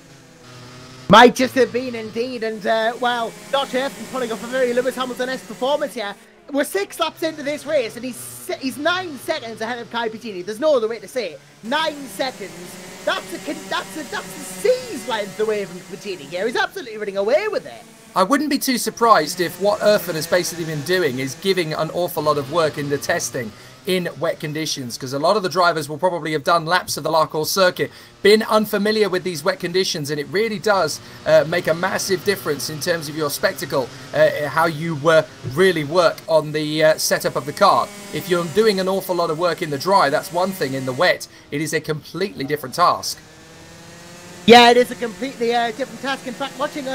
Might just have been indeed, and well, Josh Erfin pulling off a very Lewis Hamilton-esque performance here. we're 6 laps into this race, and he's 9 seconds ahead of Kai Pacini. There's no other way to say it. 9 seconds. That's a C's length away from Pacini here. He's absolutely running away with it. I wouldn't be too surprised if what Irfan has basically been doing is giving an awful lot of work in the testing in wet conditions, because a lot of the drivers will probably have done laps of the Larkhall circuit, been unfamiliar with these wet conditions, and it really does make a massive difference in terms of your spectacle, how you really work on the setup of the car. If you're doing an awful lot of work in the dry, that's one thing. In the wet, it is a completely different task. Yeah, it is a completely different task. In fact, watching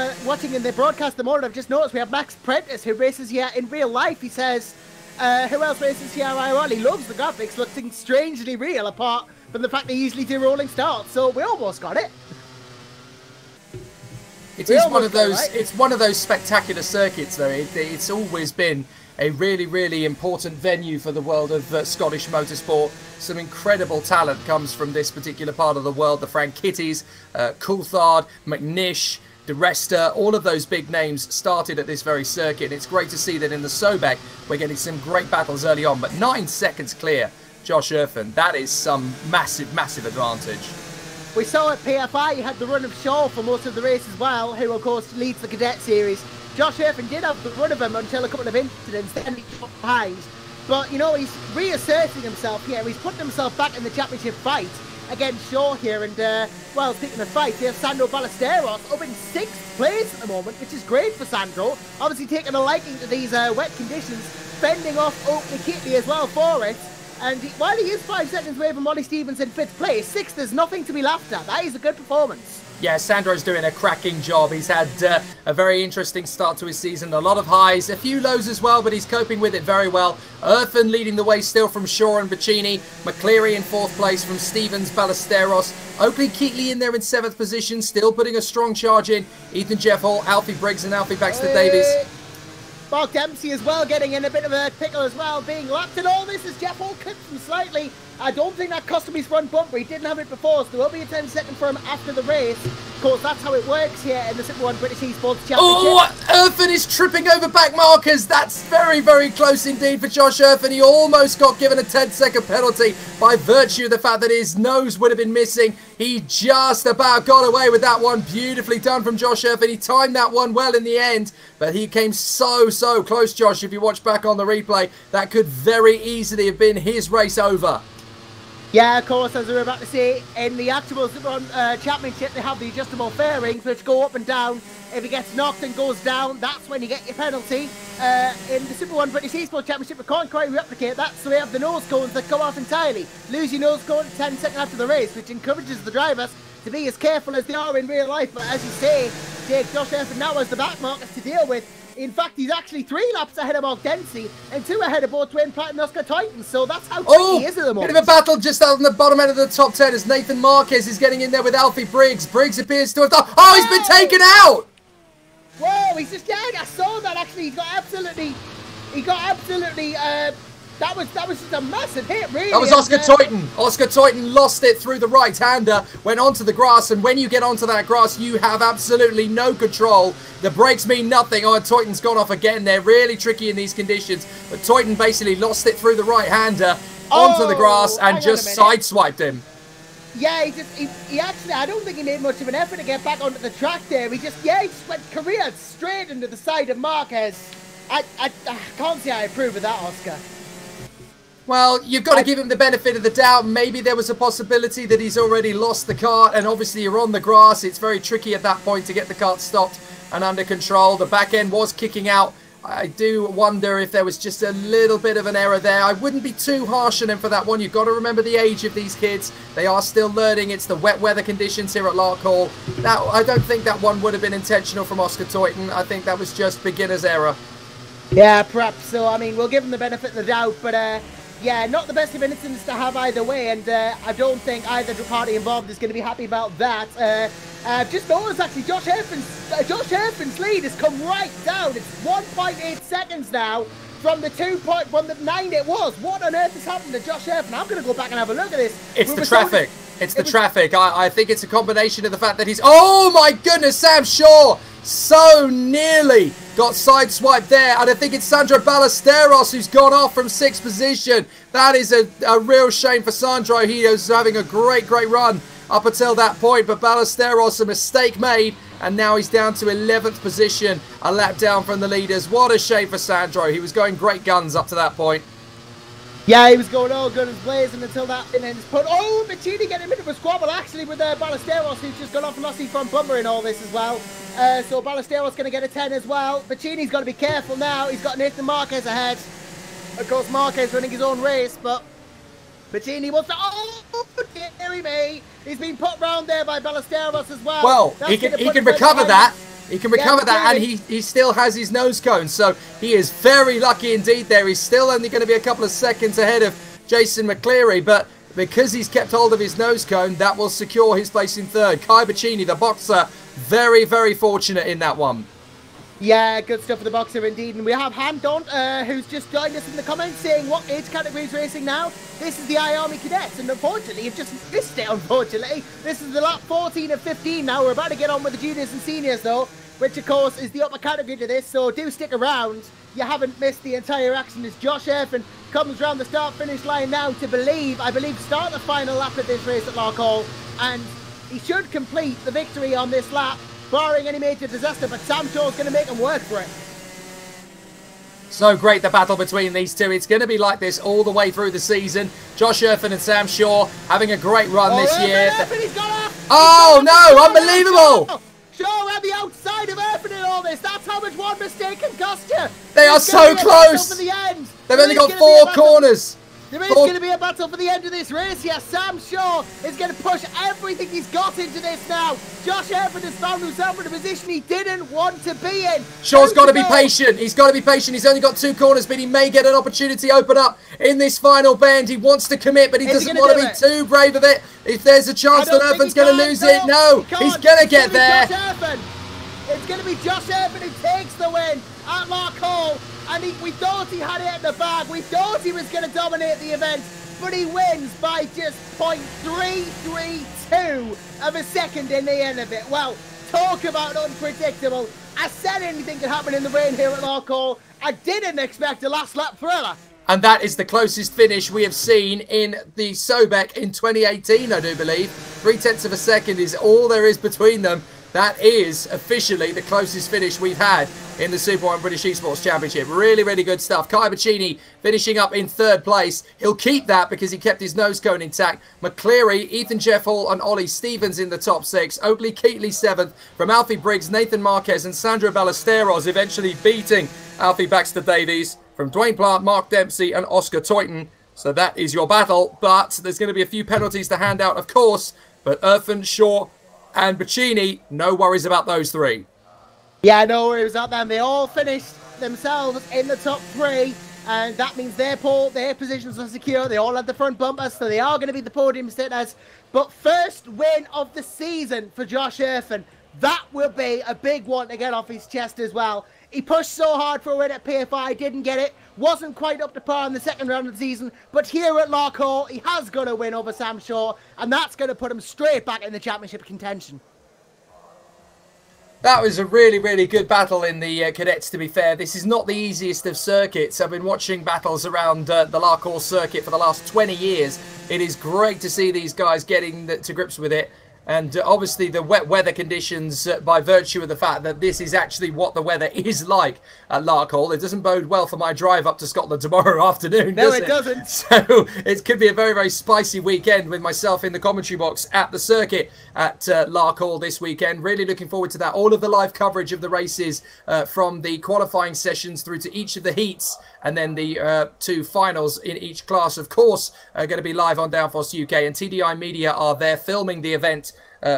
in the broadcast the morning, I've just noticed we have Max Prentice, who races here in real life. He says, who else races here IRL? He loves the graphics, looking strangely real, apart from the fact they usually do rolling starts. So we almost got it. It is one of those. Right? It's one of those spectacular circuits, though. It's always been a really, really important venue for the world of Scottish motorsport. Some incredible talent comes from this particular part of the world. The Frank Kitties, Coulthard, McNish, De Resta, all of those big names started at this very circuit. And it's great to see that in the SoBEC we're getting some great battles early on. But 9 seconds clear, Josh Irfan. That is some massive, massive advantage. We saw at PFI, you had the run of Shaw for most of the race as well, who of course leads the Cadet series. Josh Irfan did have the run of him until a couple of incidents, then he got behind. But, you know, he's reasserting himself here. He's putting himself back in the championship fight against Shaw here. And, well, speaking of fights, there's Sandro Ballesteros up in 6th place at the moment, which is great for Sandro. Obviously taking a liking to these wet conditions, fending off Oakley Kitley as well for it. And while he is 5 seconds away from Ollie Stevens in 5th place, 6th is nothing to be laughed at. That is a good performance. Yeah, Sandro's doing a cracking job. He's had a very interesting start to his season. A lot of highs, a few lows as well, but he's coping with it very well. Irfan leading the way still from Shaw and Bacchini. McCleary in 4th place from Stevens, Ballesteros. Oakley Keatley in there in 7th position, still putting a strong charge in. Ethan Jeff Hall, Alfie Briggs and Alfie Baxter Davies. Mark Dempsey as well, getting in a bit of a pickle as well, being lapped and all this as Jeff Hall clips him slightly. I don't think that cost him his front bumper. He didn't have it before, so there will be a 10-second for him after the race. Of course, that's how it works here in the Super 1 British eSports Championship. Oh, Irfan is tripping over back markers. That's very, very close indeed for Josh Irfan. He almost got given a 10-second penalty by virtue of the fact that his nose would have been missing. He just about got away with that one. Beautifully done from Josh Irfan. He timed that one well in the end, but he came so close, Josh. If you watch back on the replay, that could very easily have been his race over. Yeah, of course, as we were about to say, in the actual Super 1 Championship, they have the adjustable fairings, which go up and down. If he gets knocked and goes down, that's when you get your penalty. In the Super 1 British eSports Championship, we can't quite replicate that, so we have the nose cones that come off entirely. Lose your nose cone 10 seconds after the race, which encourages the drivers to be as careful as they are in real life. But as you say, Jake, Josh Irfan now has the back markers to deal with. In fact, he's actually 3 laps ahead of Mark Dempsey and 2 ahead of both Twin Platinum and Oscar Titan. So that's how tricky he is at the moment. Bit of a battle just out on the bottom end of the top 10 as Nathan Marquez is getting in there with Alfie Briggs. Briggs appears to have done... Oh, he's been taken out! Whoa, he's just... Yeah, I saw that actually. He got absolutely... That was just a massive hit, really. That was Oscar Toyton. Oscar Toyton lost it through the right-hander, went onto the grass, and when you get onto that grass, you have absolutely no control. The brakes mean nothing. Oh, and Toyton's gone off again. They're really tricky in these conditions, but Toyton basically lost it through the right-hander onto the grass and just sideswiped him. Yeah, he actually, I don't think he made much of an effort to get back onto the track there. He just went career straight into the side of Marquez. I can't say I approve of that, Oscar. Well, you've got to give him the benefit of the doubt. Maybe there was a possibility that he's already lost the kart, and obviously you're on the grass. It's very tricky at that point to get the kart stopped and under control. The back end was kicking out. I do wonder if there was just a little bit of an error there. I wouldn't be too harsh on him for that one. You've got to remember the age of these kids. They are still learning. It's the wet weather conditions here at Larkhall. I don't think that one would have been intentional from Oscar Toyton. I think that was just beginner's error. Yeah, perhaps so. I mean, we'll give him the benefit of the doubt, but... yeah, not the best of innocence to have either way, and I don't think either party involved is going to be happy about that. Just noticed actually, Josh Irfan's lead has come right down. It's 1.8 seconds now from the 2.9 it was. What on earth has happened to Josh Irfan? I'm going to go back and have a look at this. It's the traffic. It's the traffic. I think it's a combination of the fact that he's... Oh, my goodness, Sam Shaw so nearly got sideswiped there. And I think it's Sandro Ballesteros who's gone off from 6th position. That is a real shame for Sandro. He was having a great run up until that point. But Ballesteros, a mistake made. And now he's down to 11th position, a lap down from the leaders. What a shame for Sandro. He was going great guns up to that point. Yeah, he was going all guns blazing until that ends. But oh, Maccini getting into a squabble actually with Ballesteros, who's just gone off and lost his front bumper in all this as well. So Ballesteros going to get a 10 as well. Maccini's got to be careful now. He's got Nathan Marquez ahead. Of course, Marquez running his own race, but Maccini wants to... Oh, dearie me. He's been put round there by Ballesteros as well. Well, he can recover that. He can recover that, and he still has his nose cone. So he is very lucky indeed there. He's still only going to be a couple of seconds ahead of Jason McCleary, but because he's kept hold of his nose cone, that will secure his place in 3rd. Kai Baccini, the boxer, very fortunate in that one. Yeah, good stuff for the boxer indeed. And we have Handont, who's just joined us in the comments saying, what age category is racing now? This is the Army Cadets, and unfortunately, you've just missed it, unfortunately. This is the lap 14 of 15 now. We're about to get on with the juniors and seniors, though, which, of course, is the upper category to this, so do stick around. You haven't missed the entire action as Josh Erfin comes round the start-finish line now to I believe, start the final lap of this race at Larkhall, and he should complete the victory on this lap, barring any major disaster, but Sam Shaw's going to make him work for it. So great, the battle between these two. It's going to be like this all the way through the season. Josh Erfin and Sam Shaw having a great run this year. He's got off. Oh, no, unbelievable. Shaw around the outside of Erfin in all this. That's how much one mistake can cost you. They are so close. They've only got 4 corners. There is going to be a battle for the end of this race here. Sam Shaw is going to push everything he's got into this now. Josh Erfin has found himself in a position he didn't want to be in. Shaw's got to be patient. He's got to be patient. He's only got 2 corners, but he may get an opportunity open up in this final bend. He wants to commit, but he doesn't want to be too brave of it. If there's a chance that Erfin's going to lose it, no, he's going to get there. It's going to be Josh Erfin who takes the win at Larkhall. And we thought he had it in the bag. We thought he was going to dominate the event. But he wins by just 0.332 of a second in the end of it. Well, talk about unpredictable. I said anything could happen in the rain here at Larkhall. I didn't expect a last lap thriller. And that is the closest finish we have seen in the SoBEC in 2018, I do believe. 0.3 of a second is all there is between them. That is officially the closest finish we've had in the Super 1 British Esports Championship. Really good stuff. Kai Baccini finishing up in 3rd place. He'll keep that because he kept his nose cone intact. McCleary, Ethan Jeff Hall and Ollie Stevens in the top 6. Oakley Keatley 7th. From Alfie Briggs, Nathan Marquez and Sandro Ballesteros eventually beating Alfie Baxter Davies. From Dwayne Plant, Mark Dempsey and Oscar Toyton. So that is your battle. But there's going to be a few penalties to hand out, of course. But Erfin, Shaw and Baccini, no worries about those 3. Yeah, no worries about them. They all finished themselves in the top 3, and that means their positions are secure. They all had the front bumpers, so they are going to be the podium sitters. But first win of the season for Josh Erfin. That will be a big one to get off his chest as well. He pushed so hard for a win at PFI, didn't get it. Wasn't quite up to par in the second round of the season. But here at Larkhall, he has got a win over Sam Shaw. And that's going to put him straight back in the championship contention. That was a really good battle in the Cadets, to be fair. This is not the easiest of circuits. I've been watching battles around the Larkhall circuit for the last 20 years. It is great to see these guys getting to grips with it. And obviously the wet weather conditions, by virtue of the fact that this is actually what the weather is like at Larkhall. It doesn't bode well for my drive up to Scotland tomorrow afternoon, does it? No, it doesn't. So it could be a very spicy weekend with myself in the commentary box at the circuit at Larkhall this weekend. Really looking forward to that. All of the live coverage of the races from the qualifying sessions through to each of the heats and then the 2 finals in each class, of course, are going to be live on Downforce UK. And TDI Media are there filming the event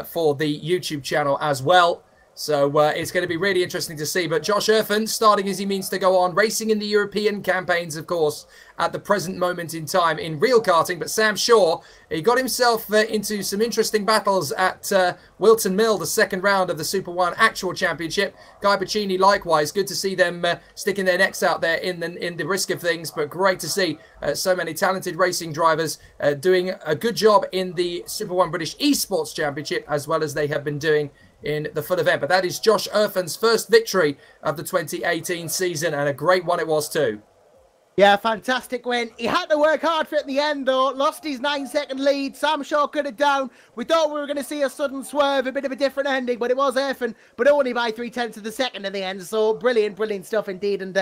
for the YouTube channel as well. So it's going to be really interesting to see. But Josh Erfin, starting as he means to go on, racing in the European campaigns, of course, at the present moment in time in real karting. But Sam Shaw, he got himself into some interesting battles at Wilton Mill, the second round of the Super 1 actual championship. Guy Pacini likewise. Good to see them sticking their necks out there in the risk of things, but great to see so many talented racing drivers doing a good job in the Super 1 British eSports Championship, as well as they have been doing in the full event. But that is Josh Erfen's first victory of the 2018 season, and a great one it was too. Yeah, fantastic win. He had to work hard for it in the end, though. Lost his 9-second lead. Sam Shaw cut it down. We thought we were going to see a sudden swerve, a bit of a different ending, but it was Erfen, but only by 0.3 of a second in the end. So brilliant, brilliant stuff indeed. And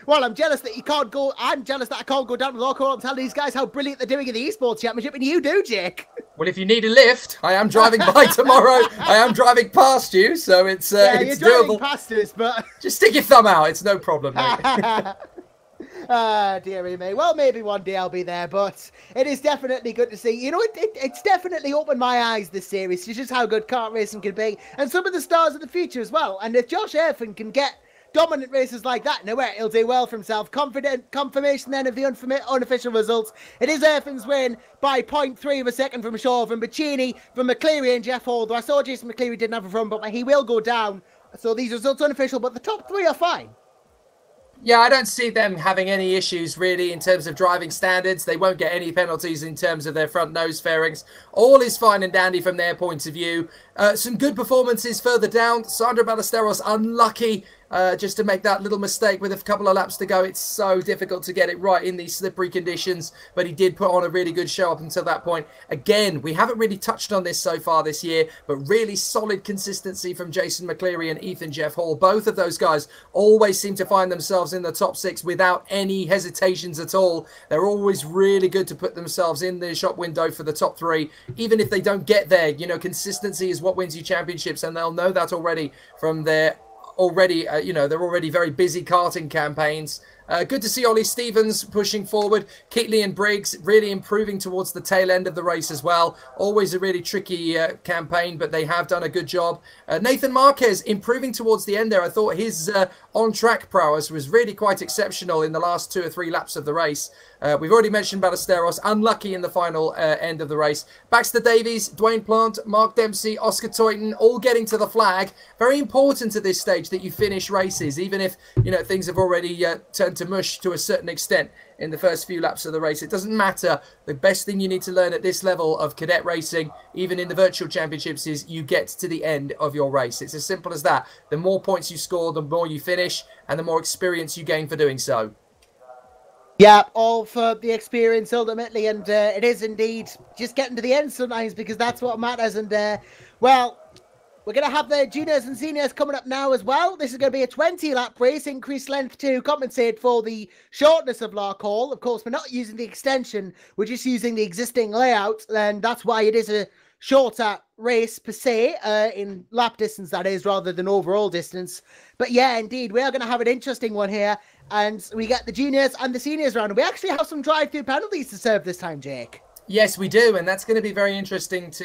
well, I'm jealous that you can't go. I'm jealous that I can't go down to Larkhall and tell these guys how brilliant they're doing in the eSports Championship, and you do, Jake. Well, if you need a lift, I am driving by tomorrow. I am driving past you, so it's yeah, it's you're driving doable. Past us, but just stick your thumb out. It's no problem, mate. Ah, dearie me. Well, maybe one day I'll be there, but it is definitely good to see. You know, it's definitely opened my eyes, this series, to just how good kart racing can be, and some of the stars of the future as well. And if Josh Erfen can get dominant races like that, nowhere he'll do well for himself. Confirmation then of the unofficial results. It is Erfen's win by 0.3 of a second from Shaw, from Pacini, from McCleary and Jeff Hall. Though I saw Jason McCleary didn't have a run, but he will go down. So these results unofficial, but the top three are fine. Yeah, I don't see them having any issues really in terms of driving standards. They won't get any penalties in terms of their front nose fairings. All is fine and dandy from their point of view. Some good performances further down. Sandro Ballesteros unlucky just to make that little mistake with a couple of laps to go. It's so difficult to get it right in these slippery conditions, but he did put on a really good show up until that point. Again, we haven't really touched on this so far this year, but really solid consistency from Jason McCleary and Ethan Jeff Hall. Both of those guys always seem to find themselves in the top 6 without any hesitations at all. They're always really good to put themselves in the shop window for the top 3, even if they don't get there. You know, consistency is what wins you championships, and they'll know that already from their you know, they're already very busy karting campaigns. Good to see Ollie Stevens pushing forward. Keatley and Briggs really improving towards the tail end of the race as well. Always a really tricky campaign, but they have done a good job. Nathan Marquez improving towards the end there. I thought his on-track prowess was really quite exceptional in the last 2 or 3 laps of the race. We've already mentioned Ballesteros, unlucky in the final end of the race. Baxter Davies, Dwayne Plant, Mark Dempsey, Oscar Toyton, all getting to the flag. Very important at this stage that you finish races, even if, you know, things have already turned to mush to a certain extent in the first few laps of the race. It doesn't matter. The best thing you need to learn at this level of cadet racing, even in the virtual championships, is you get to the end of your race. It's as simple as that. The more points you score, the more you finish, and the more experience you gain for doing so. Yeah, all for the experience ultimately, and it is indeed just getting to the end sometimes, because that's what matters. And well, we're going to have the juniors and seniors coming up now as well. This is going to be a 20-lap race, increased length to compensate for the shortness of Larkhall. Of course, we're not using the extension, we're just using the existing layout, and that's why it is a shorter race per se, in lap distance that is, rather than overall distance. But yeah, indeed, we are going to have an interesting one here, and we get the juniors and the seniors round. We actually have some drive-through penalties to serve this time, Jake. Yes, we do, and that's going to be very interesting to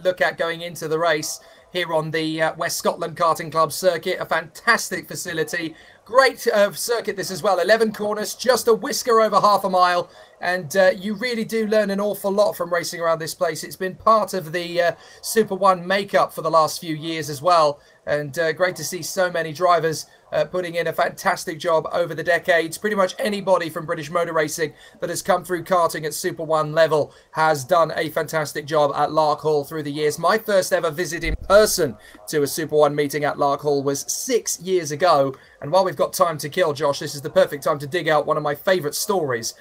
look at going into the race here on the West Scotland Karting Club circuit. A fantastic facility. Great circuit this as well. 11 corners, just a whisker over half a mile. And you really do learn an awful lot from racing around this place. It's been part of the Super 1 makeup for the last few years as well. And great to see so many drivers putting in a fantastic job over the decades. Pretty much anybody from British motor racing that has come through karting at Super 1 level has done a fantastic job at Larkhall through the years. My first ever visit in person to a Super 1 meeting at Larkhall was 6 years ago. And while we've got time to kill, Josh, this is the perfect time to dig out one of my favourite stories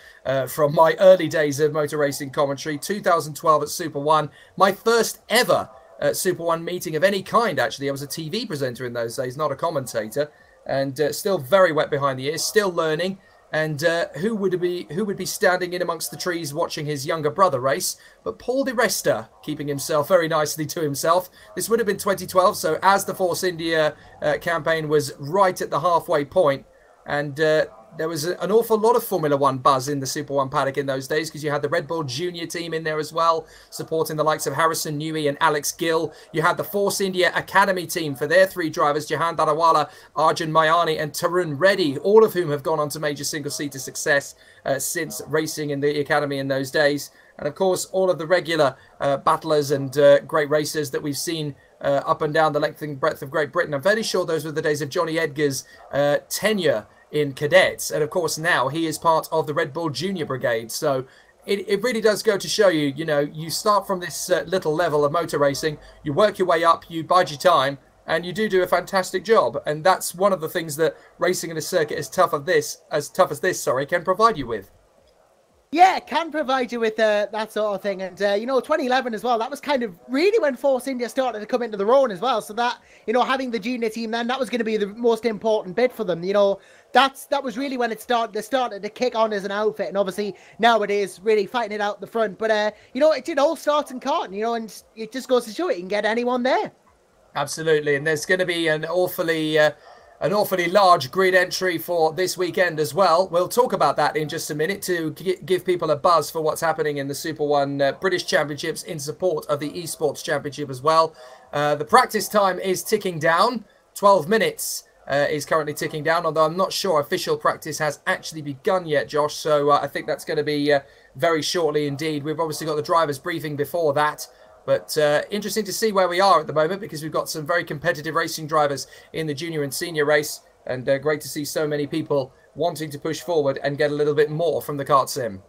from my early days of motor racing commentary. 2012 at Super 1, my first ever Super 1 meeting of any kind, actually. I was a TV presenter in those days, not a commentator. And still very wet behind the ears, still learning. And who would be standing in amongst the trees watching his younger brother race? But Paul Di Resta, keeping himself very nicely to himself. This would have been 2012, so as the Force India campaign was right at the halfway point. And there was an awful lot of Formula One buzz in the Super One paddock in those days, because you had the Red Bull Junior team in there as well, supporting the likes of Harrison Newey and Alex Gill. You had the Force India Academy team for their 3 drivers, Jahan Darawala, Arjun Mayani and Tarun Reddy, all of whom have gone on to major single-seater success since racing in the Academy in those days. And of course, all of the regular battlers and great racers that we've seen up and down the length and breadth of Great Britain. I'm fairly sure those were the days of Johnny Edgar's tenure in Cadets, and of course now he is part of the Red Bull Junior Brigade. So it really does go to show you, you know, you start from this little level of motor racing, you work your way up, you bide your time, and you do a fantastic job. And that's one of the things that racing in a circuit as tough as this, can provide you with. Yeah, it can provide you with that sort of thing. And, you know, 2011 as well, that was kind of really when Force India started to come into their own as well. So that, you know, having the junior team then, that was going to be the most important bit for them. You know, that was really when they started to kick on as an outfit. And obviously nowadays really fighting it out the front. But, you know, it all starts in karting, you know, and it just goes to show you can get anyone there. Absolutely. And there's going to be an awfully large grid entry for this weekend as well. We'll talk about that in just a minute to give people a buzz for what's happening in the Super One British Championships in support of the eSports Championship as well. The practice time is ticking down. 12 minutes is currently ticking down, although I'm not sure official practice has actually begun yet, Josh. So I think that's going to be very shortly indeed. We've obviously got the drivers briefing before that. But interesting to see where we are at the moment, because we've got some very competitive racing drivers in the junior and senior race. And great to see so many people wanting to push forward and get a little bit more from the kart sim.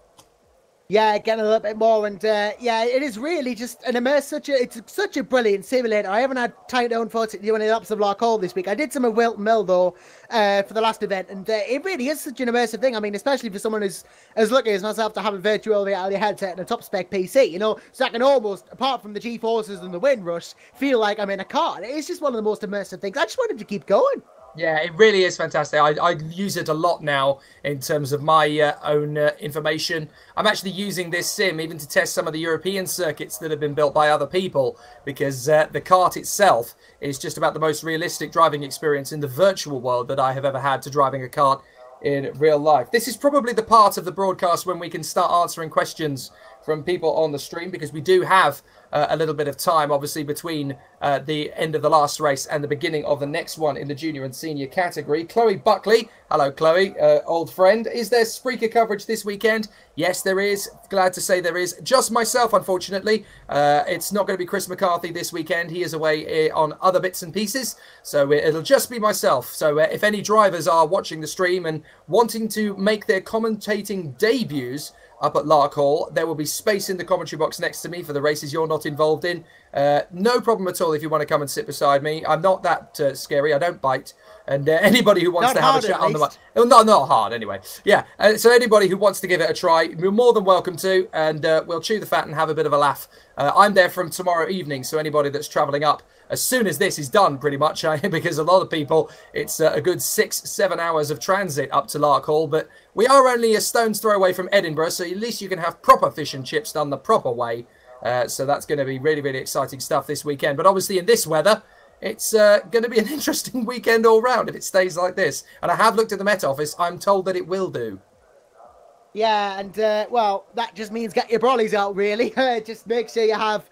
Yeah, getting a little bit more, and yeah, it is really just an it's such a brilliant simulator. I haven't had time to unfortunately do any laps of Larkhall this week. I did some of Wilton Mill though for the last event, and it really is such an immersive thing. I mean, especially for someone who's as lucky as myself to have a virtual reality headset and a top spec PC, you know, so I can almost, apart from the G-forces and the wind rush, feel like I'm in a car. It's just one of the most immersive things. I just wanted to keep going. Yeah, it really is fantastic. I use it a lot now in terms of my own information. I'm actually using this sim even to test some of the European circuits that have been built by other people, because the kart itself is just about the most realistic driving experience in the virtual world that I have ever had to driving a kart in real life. This is probably the part of the broadcast when we can start answering questions from people on the stream, because we do have a little bit of time, obviously, between the end of the last race and the beginning of the next one in the junior and senior category. Chloe Buckley, hello Chloe, old friend. Is there Spreaker coverage this weekend? Yes, there is. Glad to say there is. Just myself, unfortunately. It's not going to be Chris McCarthy this weekend. He is away on other bits and pieces, so it'll just be myself. So if any drivers are watching the stream and wanting to make their commentating debuts up at Larkhall, there will be space in the commentary box next to me for the races you're not involved in. No problem at all if you want to come and sit beside me. I'm not that scary. I don't bite. And anybody who wants to have a chat on the mic... No, not hard anyway. Yeah, so anybody who wants to give it a try, you're more than welcome to, and we'll chew the fat and have a bit of a laugh. I'm there from tomorrow evening, so anybody that's travelling up as soon as this is done, pretty much, because a lot of people, it's a good 6-7 hours of transit up to Larkhall, but we are only a stone's throw away from Edinburgh, so at least you can have proper fish and chips done the proper way. So that's going to be really, really exciting stuff this weekend. But obviously in this weather, it's going to be an interesting weekend all round if it stays like this. And I have looked at the Met Office. I'm told that it will do. Yeah, and, well, that just means get your brollies out, really. Just make sure you have,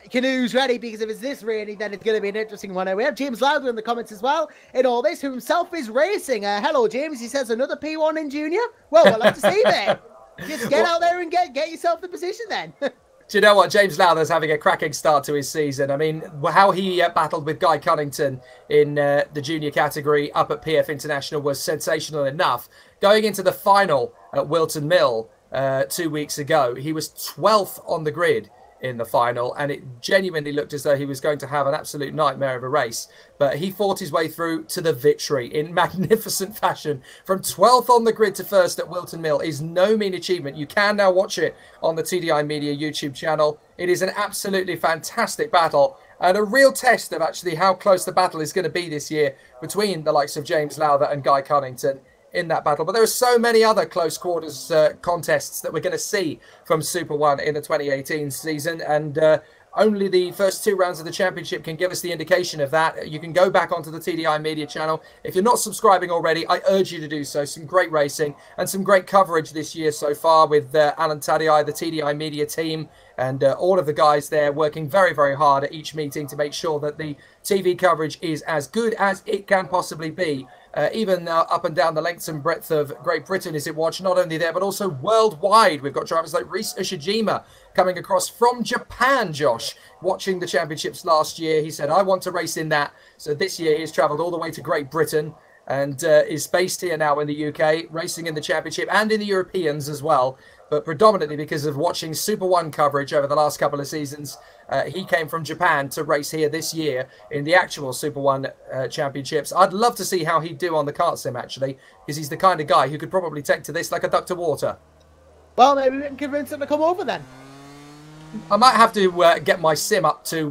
canoes ready, because if it's this rainy, then it's going to be an interesting one. We have James Lowther in the comments as well, in all this, who himself is racing. Hello, James. He says another P1 in junior. Well, we'll have to see then. Just get out there and get yourself the position then. Do you know what? James Lowther's having a cracking start to his season. I mean, how he battled with Guy Cunnington in the junior category up at PF International was sensational enough. Going into the final at Wilton Mill 2 weeks ago, he was 12th on the grid in the final, and it genuinely looked as though he was going to have an absolute nightmare of a race. But he fought his way through to the victory in magnificent fashion. From 12th on the grid to first at Wilton Mill is no mean achievement. You can now watch it on the TDI Media YouTube channel. It is an absolutely fantastic battle, and a real test of actually how close the battle is going to be this year between the likes of James Lowther and Guy Cunnington in that battle. But there are so many other close quarters contests that we're going to see from Super One in the 2018 season, and only the first 2 rounds of the championship can give us the indication of that. You can go back onto the TDI Media channel. If you're not subscribing already, I urge you to do so. Some great racing and some great coverage this year so far with Alan Tadei, the TDI Media team, and all of the guys there working very, very hard at each meeting to make sure that the TV coverage is as good as it can possibly be. Even up and down the length and breadth of Great Britain is it watched, not only there, but also worldwide. We've got drivers like Reese Ushijima coming across from Japan, Josh, watching the championships last year. He said, I want to race in that. So this year he's travelled all the way to Great Britain and is based here now in the UK, racing in the championship and in the Europeans as well. But predominantly because of watching Super 1 coverage over the last couple of seasons, he came from Japan to race here this year in the actual Super 1 championships. I'd love to see how he'd do on the kart sim, actually, because he's the kind of guy who could probably take to this like a duck to water. Well, maybe we can convince him to come over then. I might have to get my sim up to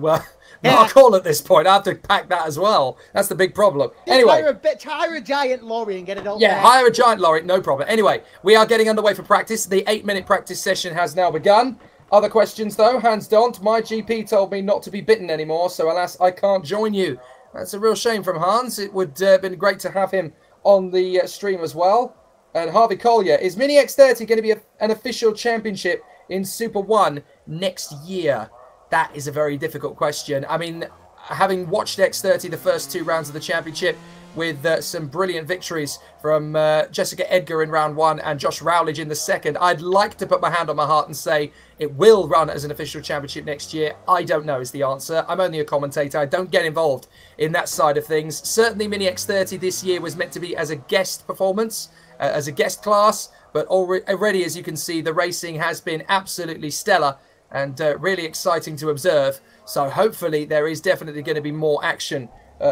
Larkhall at this point. I have to pack that as well. That's the big problem. Anyway, hire a giant lorry and get it all. Yeah, hire a giant lorry, no problem. Anyway, we are getting underway for practice. The 8-minute practice session has now begun. Other questions though, Hans Dont. My GP told me not to be bitten anymore, so alas, I can't join you. That's a real shame from Hans. It would have been great to have him on the stream as well. And Harvey Collier, is Mini X30 going to be an official championship in Super 1 next year? That is a very difficult question. I mean, having watched X30 the first 2 rounds of the championship with some brilliant victories from Jessica Edgar in round 1 and Josh Rowledge in the second, I'd like to put my hand on my heart and say it will run as an official championship next year. I don't know is the answer. I'm only a commentator. I don't get involved in that side of things. Certainly Mini X30 this year was meant to be as a guest performance, as a guest class, but already, as you can see, the racing has been absolutely stellar and really exciting to observe. So hopefully there is definitely going to be more action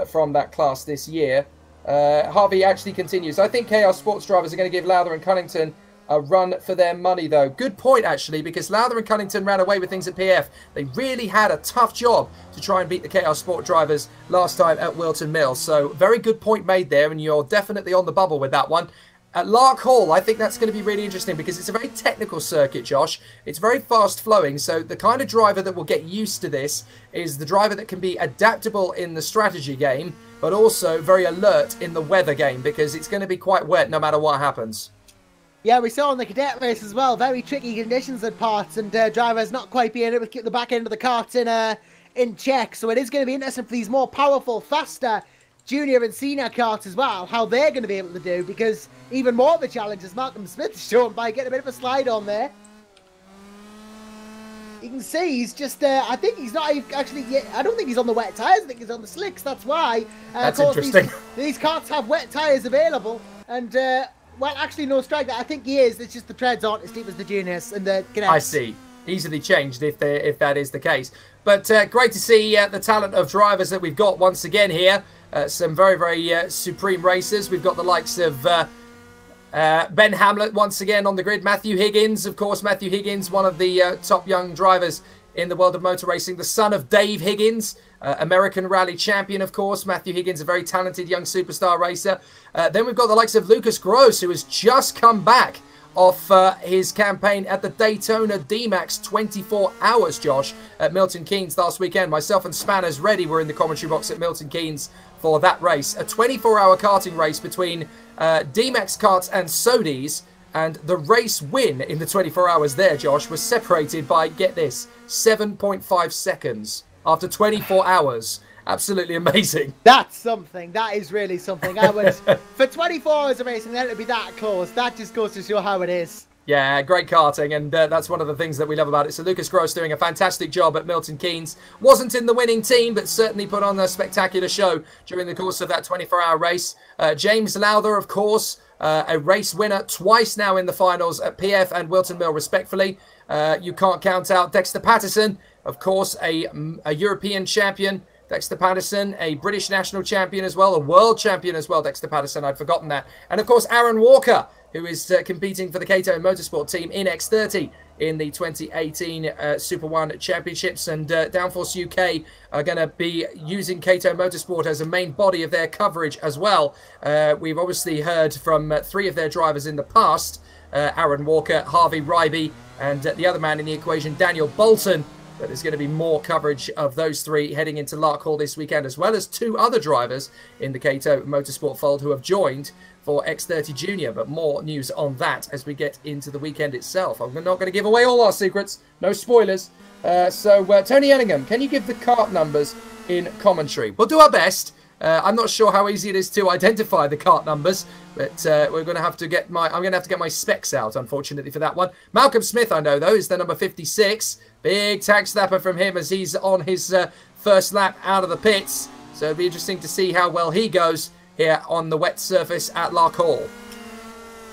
from that class this year. Harvey actually continues. I think KR Sports drivers are going to give Lowther and Cunnington a run for their money, though. Good point, actually, because Lowther and Cunnington ran away with things at PF. They really had a tough job to try and beat the KR Sport drivers last time at Wilton Mills. So very good point made there, and you're definitely on the bubble with that one. At Larkhall, I think that's going to be really interesting because it's a very technical circuit, Josh. It's very fast flowing, so the kind of driver that will get used to this is the driver that can be adaptable in the strategy game, but also very alert in the weather game because it's going to be quite wet no matter what happens. Yeah, we saw in the Cadet race as well, very tricky conditions at parts and drivers not quite being able to keep the back end of the karts in check. So it is going to be interesting for these more powerful, faster junior and senior karts as well, how they're going to be able to do, because even more of a challenge as Malcolm Smith's shown by getting a bit of a slide on there. You can see he's just, I think he's not actually yet, I don't think he's on the wet tyres, I think he's on the slicks, that's why. That's of course, interesting. These karts have wet tyres available, and, well, actually no strike that I think he is, it's just the treads aren't as deep as the juniors and the cadets. I see. Easily changed if that is the case. But great to see the talent of drivers that we've got once again here. Some very, very supreme racers. We've got the likes of Ben Hamlet once again on the grid. Matthew Higgins, of course. Matthew Higgins, one of the top young drivers in the world of motor racing. The son of Dave Higgins, American Rally champion, of course. Matthew Higgins, a very talented young superstar racer. Then we've got the likes of Lucas Gross, who has just come back off his campaign at the Daytona D-Max 24 Hours, Josh, at Milton Keynes last weekend. Myself and Spanners Ready were in the commentary box at Milton Keynes for that race. A 24-hour karting race between D-Max karts and Sodis, and the race win in the 24 hours there, Josh, was separated by, get this, 7.5 seconds after 24 hours. Absolutely amazing. That's something. That is really something. I would, for 24 hours of racing, then it'd be that close. That just goes to show how it is. Yeah, great karting, and that's one of the things that we love about it. So Lucas Gross doing a fantastic job at Milton Keynes. Wasn't in the winning team, but certainly put on a spectacular show during the course of that 24-hour race. James Lowther, of course, a race winner twice now in the finals at PF and Wilton Mill, respectfully. You can't count out Dexter Patterson, of course, a European champion. Dexter Patterson, a British national champion as well, a world champion as well, Dexter Patterson, I'd forgotten that. And of course, Aaron Walker, who is competing for the Kato Motorsport team in X30 in the 2018 Super 1 Championships. And Downforce UK are going to be using Kato Motorsport as a main body of their coverage as well. We've obviously heard from 3 of their drivers in the past, Aaron Walker, Harvey Ryby, and the other man in the equation, Daniel Bolton. But there's going to be more coverage of those three heading into Larkhall this weekend, as well as 2 other drivers in the Cato Motorsport fold who have joined for X30 Junior. But more news on that as we get into the weekend itself. I'm not going to give away all our secrets. No spoilers. Tony Ellingham, can you give the kart numbers in commentary? We'll do our best. I'm not sure how easy it is to identify the kart numbers, but we're going to have to get I'm going to have to get my specs out, unfortunately, for that one. Malcolm Smith, I know, though, is the number 56. Big tag snapper from him as he's on his first lap out of the pits. So it'll be interesting to see how well he goes here on the wet surface at Larkhall.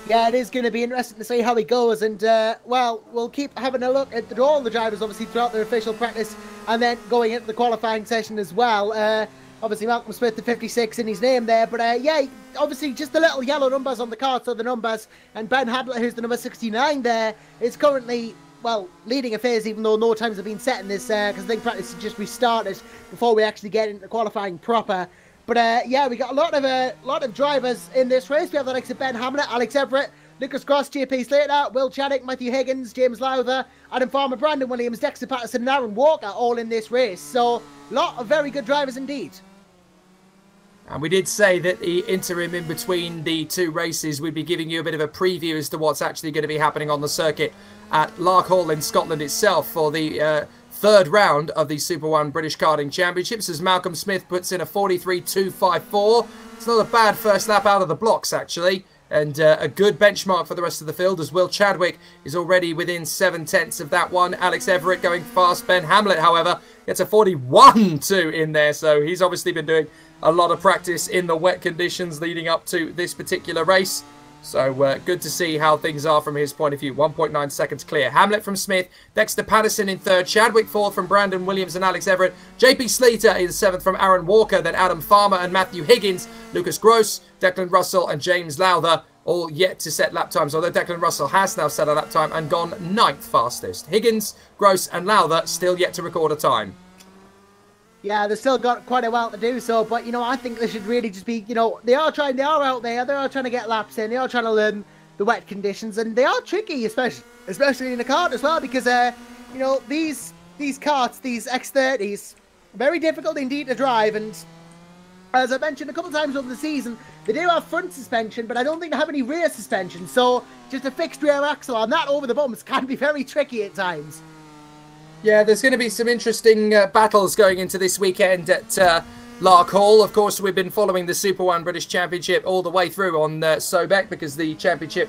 Yeah, it is going to be interesting to see how he goes. And, well, we'll keep having a look at all the drivers, obviously, throughout their official practice and then going into the qualifying session as well. Obviously, Malcolm Smith, the 56 in his name there. But, yeah, obviously, just the little yellow numbers on the cards are the numbers. And Ben Hamlet, who's the number 69 there, is currently, well, leading affairs, even though no times have been set in this, because I think practice has just restarted before we actually get into qualifying proper. But, yeah, we got a lot of drivers in this race. We have the likes of Ben Hamlet, Alex Everett, Lucas Cross, JP Slater, Will Chaddick, Matthew Higgins, James Lowther, Adam Farmer, Brandon Williams, Dexter Patterson, and Aaron Walker all in this race. So, a lot of very good drivers indeed. And we did say that the interim in between the 2 races, we'd be giving you a bit of a preview as to what's actually going to be happening on the circuit at Larkhall in Scotland itself for the 3rd round of the Super 1 British Karting Championships, as Malcolm Smith puts in a 43.254. It's not a bad first lap out of the blocks, actually. And a good benchmark for the rest of the field, as Will Chadwick is already within 7/10 of that one. Alex Everett going fast. Ben Hamlet, however, gets a 41.2 in there. So he's obviously been doing a lot of practice in the wet conditions leading up to this particular race. So good to see how things are from his point of view. 1.9 seconds clear. Hamlet from Smith. Dexter Patterson in 3rd. Chadwick 4th from Brandon Williams and Alex Everett. JP Slater in 7th from Aaron Walker. Then Adam Farmer and Matthew Higgins. Lucas Gross, Declan Russell and James Lowther all yet to set lap times. Although Declan Russell has now set a lap time and gone 9th fastest. Higgins, Gross and Lowther still yet to record a time. Yeah, they've still got quite a while to do so, but, you know, I think they should really just be, you know, they are out there, they are trying to get laps in, they are trying to learn the wet conditions, and they are tricky, especially in the kart as well, because, you know, these karts, these X30s, very difficult indeed to drive, and as I mentioned a couple of times over the season, they do have front suspension, but I don't think they have any rear suspension, so just a fixed rear axle on that over the bumps can be very tricky at times. Yeah, there's going to be some interesting battles going into this weekend at Larkhall. Of course, we've been following the Super 1 British Championship all the way through on SoBEC, because the championship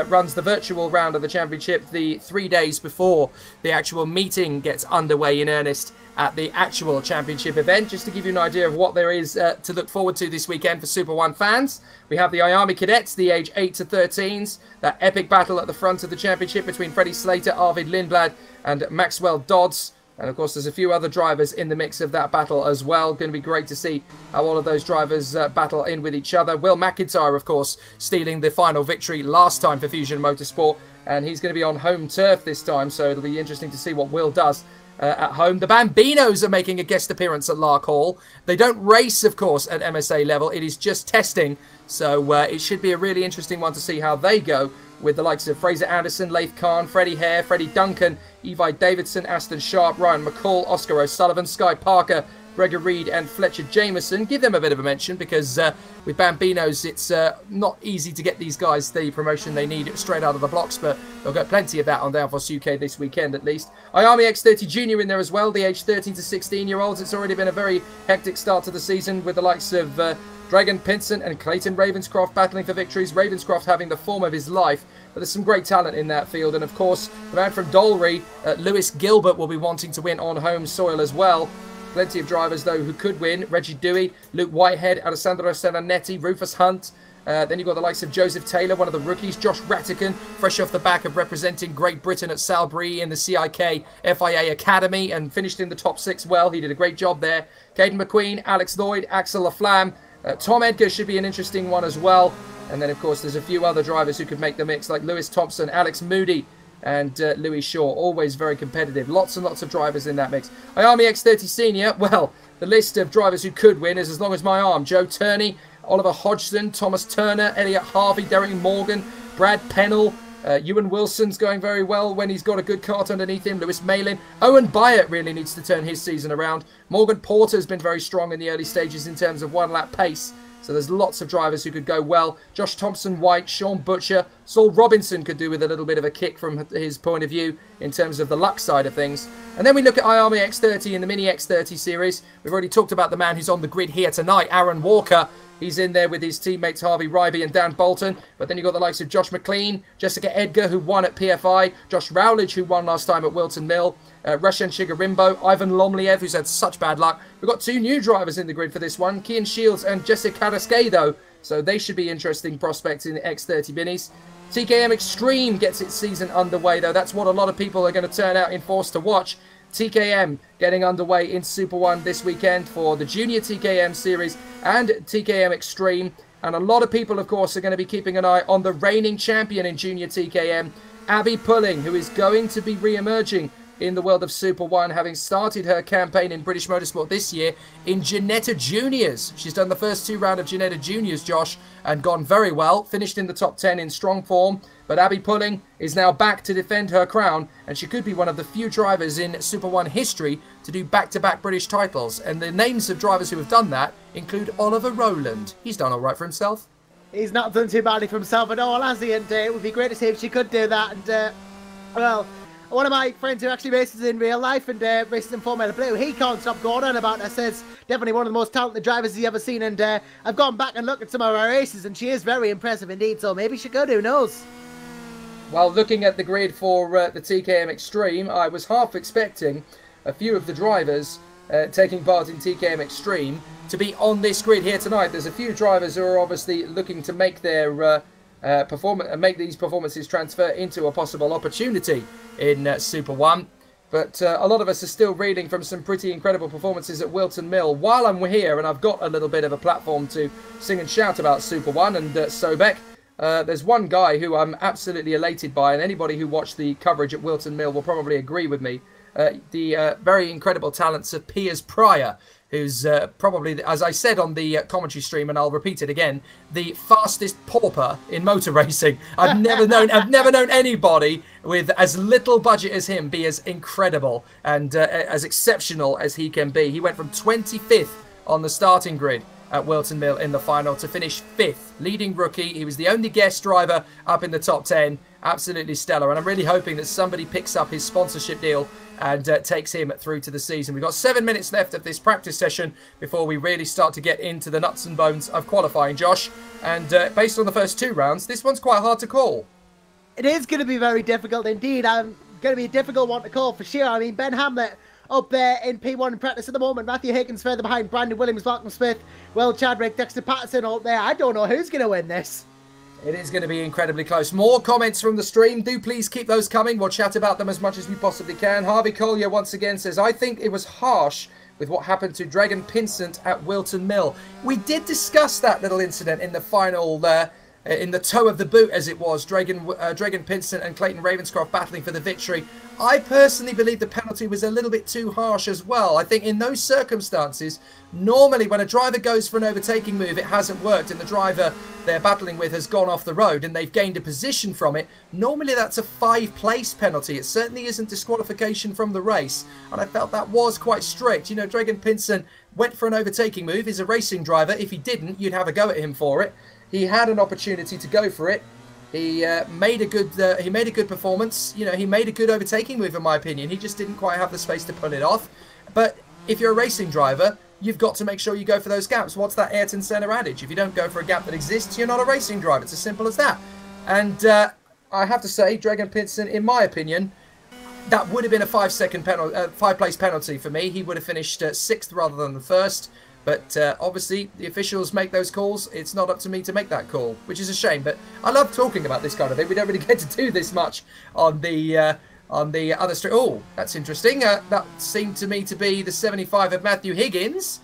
runs the virtual round of the championship the 3 days before the actual meeting gets underway in earnest at the actual championship event. Just to give you an idea of what there is to look forward to this weekend for Super 1 fans, we have the Army Cadets, the age 8 to 13s, that epic battle at the front of the championship between Freddie Slater, Arvid Lindblad and Maxwell Dodds. And of course, there's a few other drivers in the mix of that battle as well. Going to be great to see how all of those drivers battle in with each other. Will McIntyre, of course, stealing the final victory last time for Fusion Motorsport, and he's going to be on home turf this time, so it'll be interesting to see what Will does at home. The Bambinos are making a guest appearance at Larkhall. They don't race, of course, at MSA level. It is just testing, so it should be a really interesting one to see how they go, with the likes of Fraser Anderson, Leif Khan, Freddie Hare, Freddie Duncan, Evi Davidson, Aston Sharp, Ryan McCall, Oscar O'Sullivan, Sky Parker, Gregor Reed and Fletcher Jameson. Give them a bit of a mention, because with Bambinos, it's not easy to get these guys the promotion they need straight out of the blocks, but they'll get plenty of that on Downforce UK this weekend at least. Iami X30 Junior in there as well, the age 13 to 16-year-olds. It's already been a very hectic start to the season, with the likes of Dragon Pinson and Clayton Ravenscroft battling for victories. Ravenscroft having the form of his life, but there's some great talent in that field. And of course, the man from Dolry, Lewis Gilbert, will be wanting to win on home soil as well. Plenty of drivers, though, who could win. Reggie Dewey, Luke Whitehead, Alessandro Sananetti, Rufus Hunt. Then you've got the likes of Joseph Taylor, one of the rookies. Josh Rattican, fresh off the back of representing Great Britain at Salisbury in the CIK FIA Academy, and finished in the top 6 well. He did a great job there. Caden McQueen, Alex Lloyd, Axel Laflamme. Tom Edgar should be an interesting one as well. And then, of course, there's a few other drivers who could make the mix, like Lewis Thompson, Alex Moody, and Louis Shaw. Always very competitive. Lots and lots of drivers in that mix. Iami X30 Senior, well, the list of drivers who could win is as long as my arm. Joe Turney, Oliver Hodgson, Thomas Turner, Elliot Harvey, Derek Morgan, Brad Pennell, Ewan Wilson's going very well when he's got a good kart underneath him. Lewis Malin. Owen Byatt really needs to turn his season around. Morgan Porter's been very strong in the early stages in terms of one-lap pace. So there's lots of drivers who could go well. Josh Thompson-White, Sean Butcher, Saul Robinson could do with a little bit of a kick from his point of view in terms of the luck side of things. And then we look at IARMY X30 in the Mini X30 series. We've already talked about the man who's on the grid here tonight, Aaron Walker. He's in there with his teammates Harvey Ryby and Dan Bolton. But then you've got the likes of Josh McLean, Jessica Edgar, who won at PFI, Josh Rowledge, who won last time at Wilton Mill, Rushan Shigarimbo, Ivan Lomliev, who's had such bad luck. We've got two new drivers in the grid for this one, Kian Shields and Jessica Carrasquedo. So they should be interesting prospects in the X30 Minis. TKM Extreme gets its season underway, though. That's what a lot of people are going to turn out in force to watch. TKM getting underway in Super 1 this weekend for the Junior TKM Series and TKM Extreme. And a lot of people, of course, are going to be keeping an eye on the reigning champion in Junior TKM, Abby Pulling, who is going to be re-emerging in the world of Super 1, having started her campaign in British Motorsport this year in Ginetta Juniors. She's done the first two rounds of Ginetta Juniors, Josh, and gone very well. Finished in the top 10 in strong form. But Abby Pulling is now back to defend her crown, and she could be one of the few drivers in Super 1 history to do back-to-back British titles. And the names of drivers who have done that include Oliver Rowland. He's done all right for himself. He's not done too badly for himself at all, has he? And it would be great to see if she could do that. And, well, one of my friends who actually races in real life and races in Formula Blue, he can't stop going on about her. Says definitely one of the most talented drivers he's ever seen. And I've gone back and looked at some of her races, and she is very impressive indeed. So maybe she could, who knows? Well, looking at the grid for the TKM Extreme, I was half expecting a few of the drivers taking part in TKM Extreme to be on this grid here tonight. There's a few drivers who are obviously looking to make their make these performances transfer into a possible opportunity in Super 1. But a lot of us are still reeling from some pretty incredible performances at Wilton Mill. While I'm here and I've got a little bit of a platform to sing and shout about Super 1 and SoBEC, there's one guy who I'm absolutely elated by, and anybody who watched the coverage at Wilton Mill will probably agree with me. The very incredible talents of Piers Pryor, who's probably, as I said on the commentary stream, and I'll repeat it again, the fastest pauper in motor racing. I've never known anybody with as little budget as him be as incredible and as exceptional as he can be. He went from 25th on the starting grid at Wilton Mill in the final to finish 5th, leading rookie. He was the only guest driver up in the top 10. Absolutely stellar, and I'm really hoping that somebody picks up his sponsorship deal and takes him through to the season. We've got 7 minutes left of this practice session before we really start to get into the nuts and bones of qualifying, Josh. And based on the first two rounds, this one's quite hard to call. It is going to be very difficult indeed. Going to be a difficult one to call for sure. I mean, Ben Hamlet up there in P1 in practice at the moment. Matthew Higgins further behind. Brandon Williams, Malcolm Smith, Will Chadwick, Dexter Patterson up there. I don't know who's going to win this. It is going to be incredibly close. More comments from the stream. Do please keep those coming. We'll chat about them as much as we possibly can. Harvey Collier once again says, I think it was harsh with what happened to Dragon Pinsent at Wilton Mill. We did discuss that little incident in the final there. In the toe of the boot, as it was, Dragon Pinsent and Clayton Ravenscroft battling for the victory. I personally believe the penalty was a little bit too harsh as well. I think in those circumstances, normally when a driver goes for an overtaking move, it hasn't worked, and the driver they're battling with has gone off the road and they've gained a position from it. Normally that's a 5-place penalty. It certainly isn't disqualification from the race, and I felt that was quite strict. You know, Dragon Pinsent went for an overtaking move. He's a racing driver. If he didn't, you'd have a go at him for it. He had an opportunity to go for it. He made a good performance. You know, he made a good overtaking move, in my opinion. He just didn't quite have the space to pull it off. But if you're a racing driver, you've got to make sure you go for those gaps. What's that Ayrton Senna adage? If you don't go for a gap that exists, you're not a racing driver. It's as simple as that. And I have to say, Dragon Pinsent, in my opinion, that would have been a 5-place penalty for me. He would have finished 6th rather than the 1st. But obviously, the officials make those calls. It's not up to me to make that call, which is a shame. But I love talking about this kind of thing. We don't really get to do this much on the other stream. Oh, that's interesting. That seemed to me to be the 75 of Matthew Higgins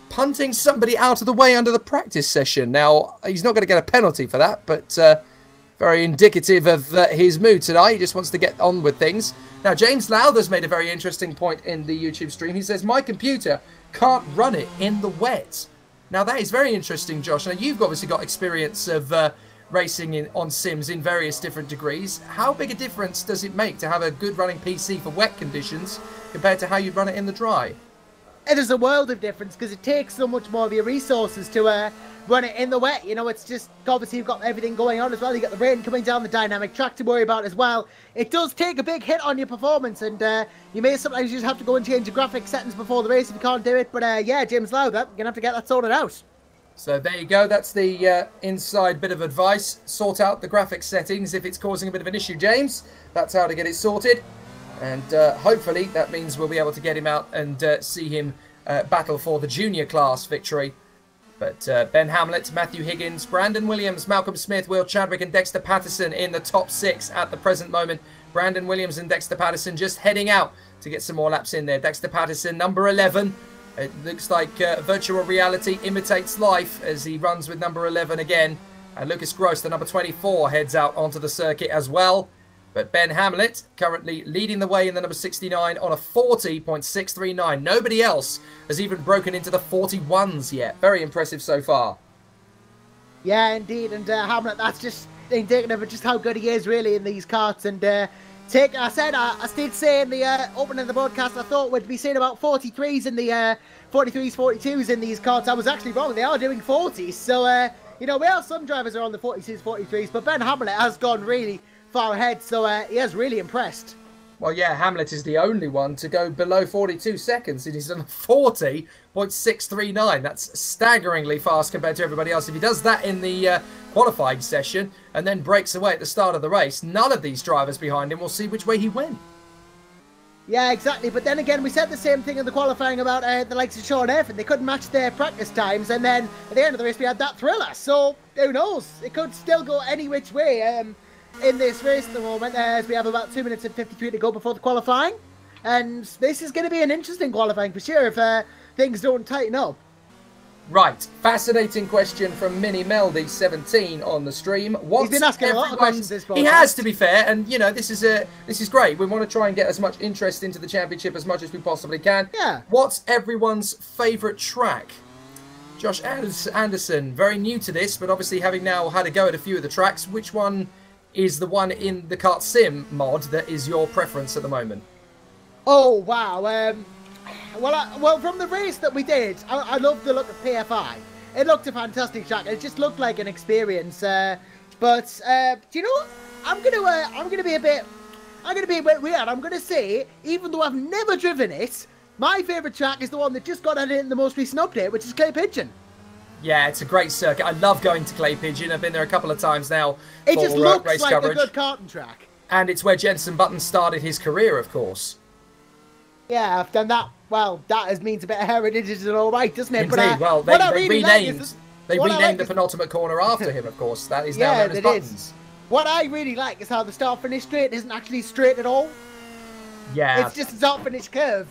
punting somebody out of the way under the practice session. Now, he's not going to get a penalty for that, but very indicative of his mood tonight. He just wants to get on with things. Now, James Lowther's made a very interesting point in the YouTube stream. He says, my computer can't run it in the wet. Now, that is very interesting, Josh. Now, you've obviously got experience of racing on sims in various different degrees. How big a difference does it make to have a good running PC for wet conditions compared to how you run it in the dry? It is a world of difference because it takes so much more of your resources to run it in the wet. You know, it's just, obviously you've got everything going on as well. You've got the rain coming down, the dynamic track to worry about as well. It does take a big hit on your performance, and you may sometimes just have to go and change your graphic settings before the race if you can't do it. But yeah, James Lau, you're going to have to get that sorted out. So there you go. That's the inside bit of advice. Sort out the graphic settings if it's causing a bit of an issue, James. That's how to get it sorted. And hopefully that means we'll be able to get him out and see him battle for the junior class victory. But Ben Hamlet, Matthew Higgins, Brandon Williams, Malcolm Smith, Will Chadwick and Dexter Patterson in the top 6 at the present moment. Brandon Williams and Dexter Patterson just heading out to get some more laps in there. Dexter Patterson, number 11. It looks like virtual reality imitates life as he runs with number 11 again. And Lucas Gross, the number 24, heads out onto the circuit as well. But Ben Hamlet currently leading the way in the number 69 on a 40.639. Nobody else has even broken into the 41s yet. Very impressive so far. Yeah, indeed. And Hamlet, that's just indicative of just how good he is really in these karts. And I did say in the opening of the broadcast, I thought we'd be seeing about 43s in the 43s, 42s in these karts. I was actually wrong. They are doing 40s. So, you know, we have some drivers are on the 42s, 43s, but Ben Hamlet has gone really far ahead, so he has really impressed. Well, yeah, Hamlet is the only one to go below 42 seconds. It is on 40.639. That's staggeringly fast compared to everybody else. If he does that in the qualifying session and then breaks away at the start of the race, none of these drivers behind him will see which way he went. Yeah, exactly. But then again, we said the same thing in the qualifying about the likes of Sean F. and they couldn't match their practice times, and then at the end of the race we had that thriller. So who knows? It could still go any which way. In this race at the moment, as we have about 2 minutes and 53 to go before the qualifying. And this is going to be an interesting qualifying for sure if things don't tighten up. Right. Fascinating question from Mini Meldy 17 on the stream. He's been asking a lot of questions this podcast. He has, to be fair, and you know, this is great. We want to try and get as much interest into the championship as much as we possibly can. Yeah. What's everyone's favourite track? Josh Anderson, very new to this, but obviously having now had a go at a few of the tracks, which one is the one in the KartSim mod that is your preference at the moment? Oh, wow. Well, from the race that we did, I love the look of PFI. It looked a fantastic track. It just looked like an experience. But do you know what? I'm gonna be a bit weird. I'm gonna say, even though I've never driven it, my favourite track is the one that just got added in the most recent update, which is Clay Pigeon. Yeah, it's a great circuit. I love going to Clay Pigeon. I've been there a couple of times now. It just looks race like coverage. a good karting track. And it's where Jenson Button started his career, of course. Yeah, I've done that. Well, that means a bit of heritage and all right, doesn't it? Indeed. But, well, they renamed the penultimate corner after him, of course. That is now known as Buttons. What I really like is how the start-finish straight isn't actually straight at all. Yeah. It's just a start-finish curve.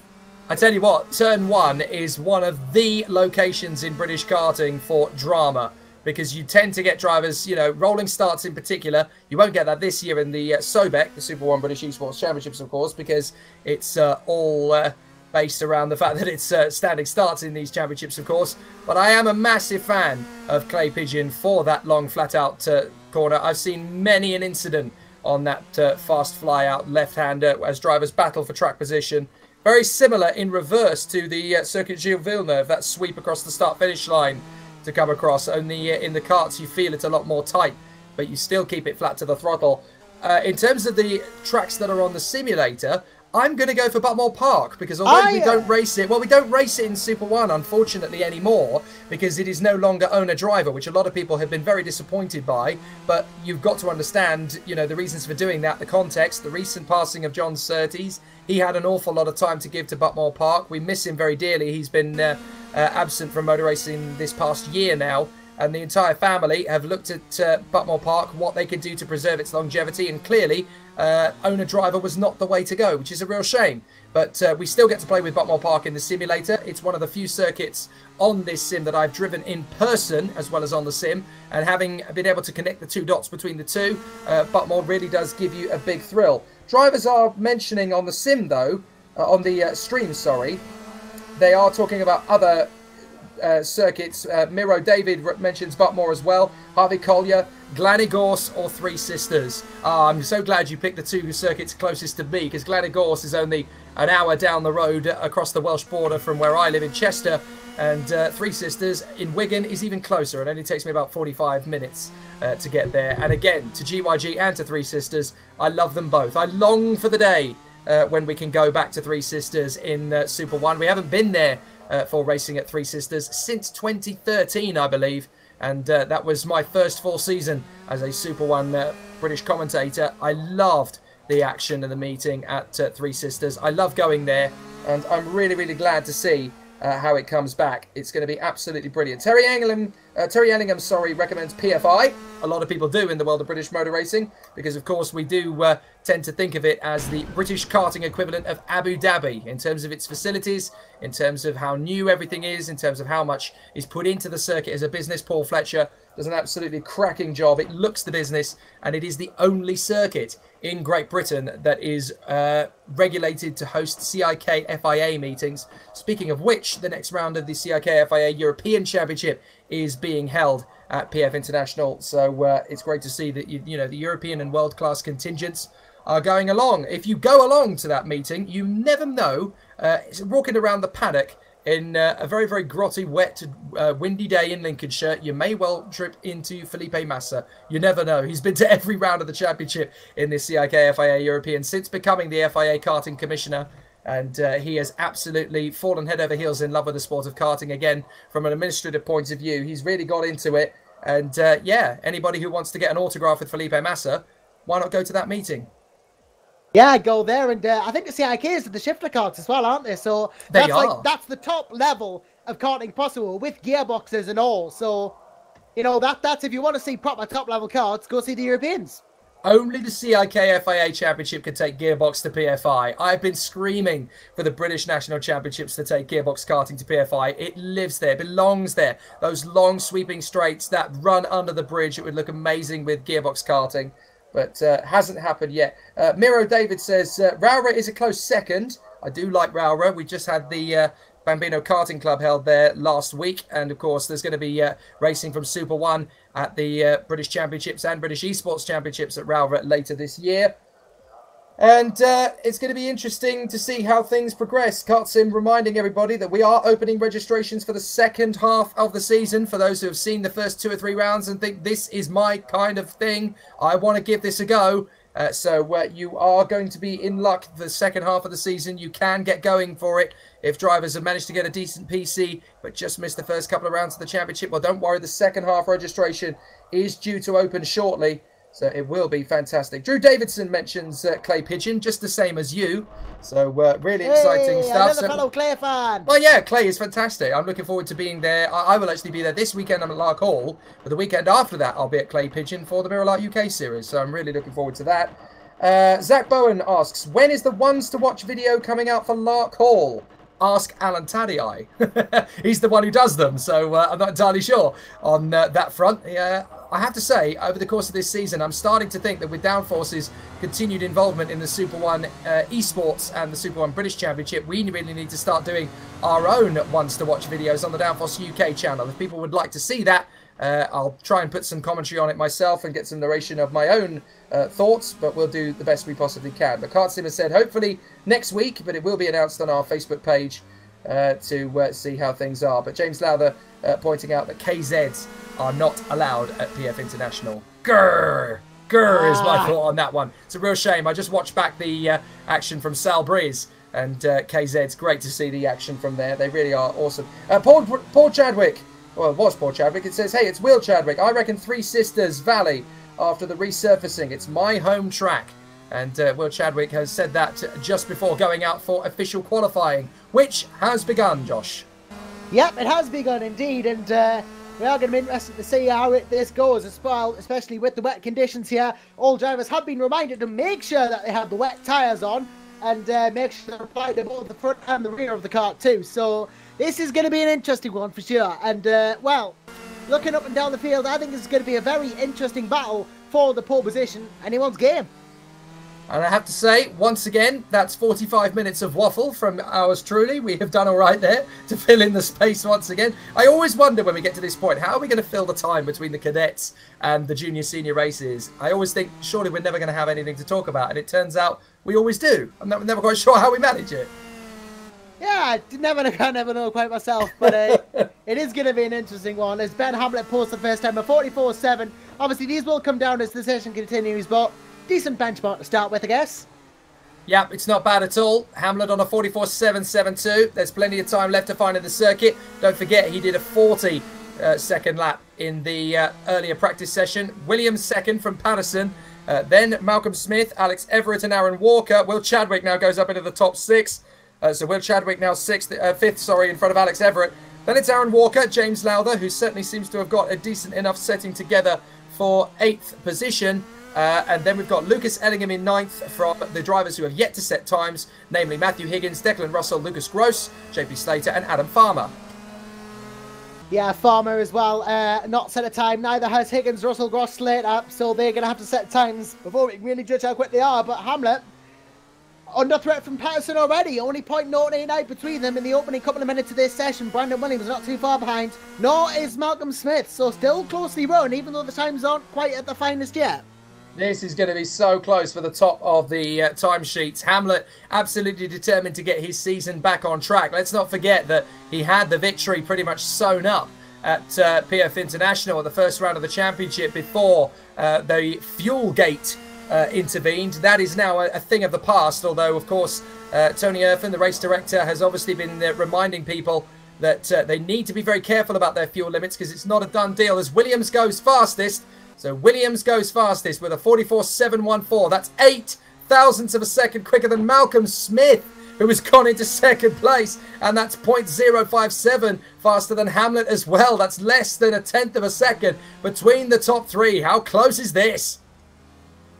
I tell you what, Turn 1 is one of the locations in British karting for drama, because you tend to get drivers, you know, rolling starts in particular. You won't get that this year in the SoBEC, the Super 1 British eSports Championships, of course, because it's all based around the fact that it's standing starts in these championships, of course. But I am a massive fan of Clay Pigeon for that long flat-out corner. I've seen many an incident on that fast fly-out left-hander as drivers battle for track position. Very similar in reverse to the Circuit Gilles Villeneuve, that sweep across the start-finish line to come across. Only in the karts you feel it's a lot more tight, but you still keep it flat to the throttle. In terms of the tracks that are on the simulator, I'm going to go for Butmore Park, because although we don't race it, well, we don't race it in Super 1, unfortunately, anymore, because it is no longer owner-driver, which a lot of people have been very disappointed by. But you've got to understand, you know, the reasons for doing that, the context, the recent passing of John Surtees. He had an awful lot of time to give to Butmore Park. We miss him very dearly. He's been absent from motor racing this past year now. And the entire family have looked at Butmore Park, what they could do to preserve its longevity. And clearly, owner-driver was not the way to go, which is a real shame. But we still get to play with Butmore Park in the simulator. It's one of the few circuits on this sim that I've driven in person, as well as on the sim. And having been able to connect the two dots between the two, Butmore really does give you a big thrill. Drivers are mentioning on the sim, though, on the stream, sorry, they are talking about other circuits. Miro David mentions Butmore as well. Harvey Collier, Glanigorse or Three Sisters. I'm so glad you picked the two circuits closest to me, because Glanigorse is only an hour down the road across the Welsh border from where I live in Chester, and Three Sisters in Wigan is even closer. It only takes me about 45 minutes to get there. And again, to GYG and to Three Sisters, I love them both. I long for the day when we can go back to Three Sisters in Super 1. We haven't been there for racing at Three Sisters since 2013, I believe. And that was my first full season as a Super 1 British commentator. I loved the action and the meeting at Three Sisters. I love going there, and I'm really, really glad to see how it comes back. It's going to be absolutely brilliant. Terry Ellingham, recommends PFI. A lot of people do in the world of British motor racing, because of course we do tend to think of it as the British karting equivalent of Abu Dhabi in terms of its facilities, in terms of how new everything is, in terms of how much is put into the circuit as a business. Paul Fletcher does an absolutely cracking job. It looks the business, and it is the only circuit in Great Britain that is regulated to host CIK FIA meetings. Speaking of which, the next round of the CIK FIA European Championship is being held at PF International. So it's great to see that you know the European and world-class contingents are going along. If you go along to that meeting, you never know. Walking around the paddock in a very, very grotty, wet, windy day in Lincolnshire, you may well trip into Felipe Massa. You never know. He's been to every round of the championship in this CIK FIA European since becoming the FIA karting commissioner. And he has absolutely fallen head over heels in love with the sport of karting again. From an administrative point of view, he's really got into it. And yeah, anybody who wants to get an autograph with Felipe Massa, why not go to that meeting? Yeah, go there, and I think the CIKs are the shifter karts as well, aren't they? So that's the top level of karting possible with gearboxes and all. So, you know, that's if you want to see proper top level karts, go see the Europeans. Only the CIK FIA Championship can take gearbox to PFI. I've been screaming for the British National Championships to take gearbox karting to PFI. It lives there, belongs there. Those long sweeping straights that run under the bridge, it would look amazing with gearbox karting. But hasn't happened yet. Miro David says, Raura is a close second. I do like Raura. We just had the Bambino Karting Club held there last week. And, of course, there's going to be racing from Super 1 at the British Championships and British eSports Championships at Raura later this year. And it's going to be interesting to see how things progress. KartSim reminding everybody that we are opening registrations for the second half of the season. For those who have seen the first 2 or 3 rounds and think this is my kind of thing, I want to give this a go. So you are going to be in luck for the second half of the season. You can get going for it if drivers have managed to get a decent PC but just missed the first couple of rounds of the championship. Well, don't worry, the second half registration is due to open shortly. So it will be fantastic. Drew Davidson mentions Clay Pigeon, just the same as you. So really exciting stuff. Another fellow Clay fan. Well, yeah, Clay is fantastic. I'm looking forward to being there. I will actually be there this weekend. I'm at Larkhall. But the weekend after that, I'll be at Clay Pigeon for the Mirror Light UK series. So I'm really looking forward to that. Zach Bowen asks, when is the ones to watch video coming out for Larkhall? Ask Alan Taddy. He's the one who does them, so I'm not entirely sure on that front. I have to say, over the course of this season, I'm starting to think that with Downforce's continued involvement in the Super 1 eSports and the Super 1 British Championship, we really need to start doing our own ones to watch videos on the Downforce UK channel. If people would like to see that, I'll try and put some commentary on it myself and get some narration of my own thoughts, but we'll do the best we possibly can. But KartSim has said hopefully next week, but it will be announced on our Facebook page to see how things are. But James Lowther pointing out that KZs are not allowed at PF International. Grrr! Grrr is my thought on that one. It's a real shame. I just watched back the action from Sal Breeze and KZ's. Great to see the action from there. They really are awesome. Paul Chadwick. Well, it was Paul Chadwick. It says, hey, it's Will Chadwick. I reckon Three Sisters Valley after the resurfacing. It's my home track. And Will Chadwick has said that just before going out for official qualifying, which has begun, Josh. Yep, it has begun indeed. And we are going to be interested to see how this goes as well, especially with the wet conditions here. All drivers have been reminded to make sure that they have the wet tyres on and make sure they're applied to both the front and the rear of the kart too. So this is going to be an interesting one for sure. And, well, looking up and down the field, I think this is going to be a very interesting battle for the pole position. Anyone's game. And I have to say, once again, that's 45 minutes of waffle from ours truly. We have done all right there to fill in the space once again. I always wonder when we get to this point, how are we going to fill the time between the cadets and the junior senior races? I always think, surely we're never going to have anything to talk about. And it turns out we always do. I'm never quite sure how we manage it. Yeah, I never know quite myself, but it is going to be an interesting one. As Ben Hamlet posted the first time, a 44.7. Obviously, these will come down as the session continues, but decent benchmark to start with, I guess. Yeah, it's not bad at all. Hamlet on a 44.772. There's plenty of time left to find in the circuit. Don't forget, he did a 40-second lap in the earlier practice session. Williams second from Patterson. Then Malcolm Smith, Alex Everett and Aaron Walker. Will Chadwick now goes up into the top 6. So Will Chadwick now fifth, in front of Alex Everett. Then it's Aaron Walker, James Lowther, who certainly seems to have got a decent enough setting together for 8th position. And then we've got Lucas Ellingham in 9th from the drivers who have yet to set times, namely Matthew Higgins, Declan Russell, Lucas Gross, JP Slater and Adam Farmer. Yeah, Farmer as well, not set a time. Neither has Higgins, Russell, Gross, Slater, so they're going to have to set times before we can really judge how quick they are. But Hamlet, under threat from Patterson already, only 0.089 between them in the opening couple of minutes of this session. Brandon Williams not too far behind, nor is Malcolm Smith, so still closely run, even though the times aren't quite at the finest yet. This is going to be so close for the top of the timesheets. Hamlet absolutely determined to get his season back on track. Let's not forget that he had the victory pretty much sewn up at PF International at the first round of the championship before the fuel gate intervened. That is now a thing of the past, although, of course, Tony Irfin, the race director, has obviously been reminding people that they need to be very careful about their fuel limits because it's not a done deal as Williams goes fastest. So Williams goes fastest with a 44.714. That's 8 thousandths of a second quicker than Malcolm Smith, who has gone into second place. And that's 0.057 faster than Hamlet as well. That's less than a tenth of a second between the top 3. How close is this?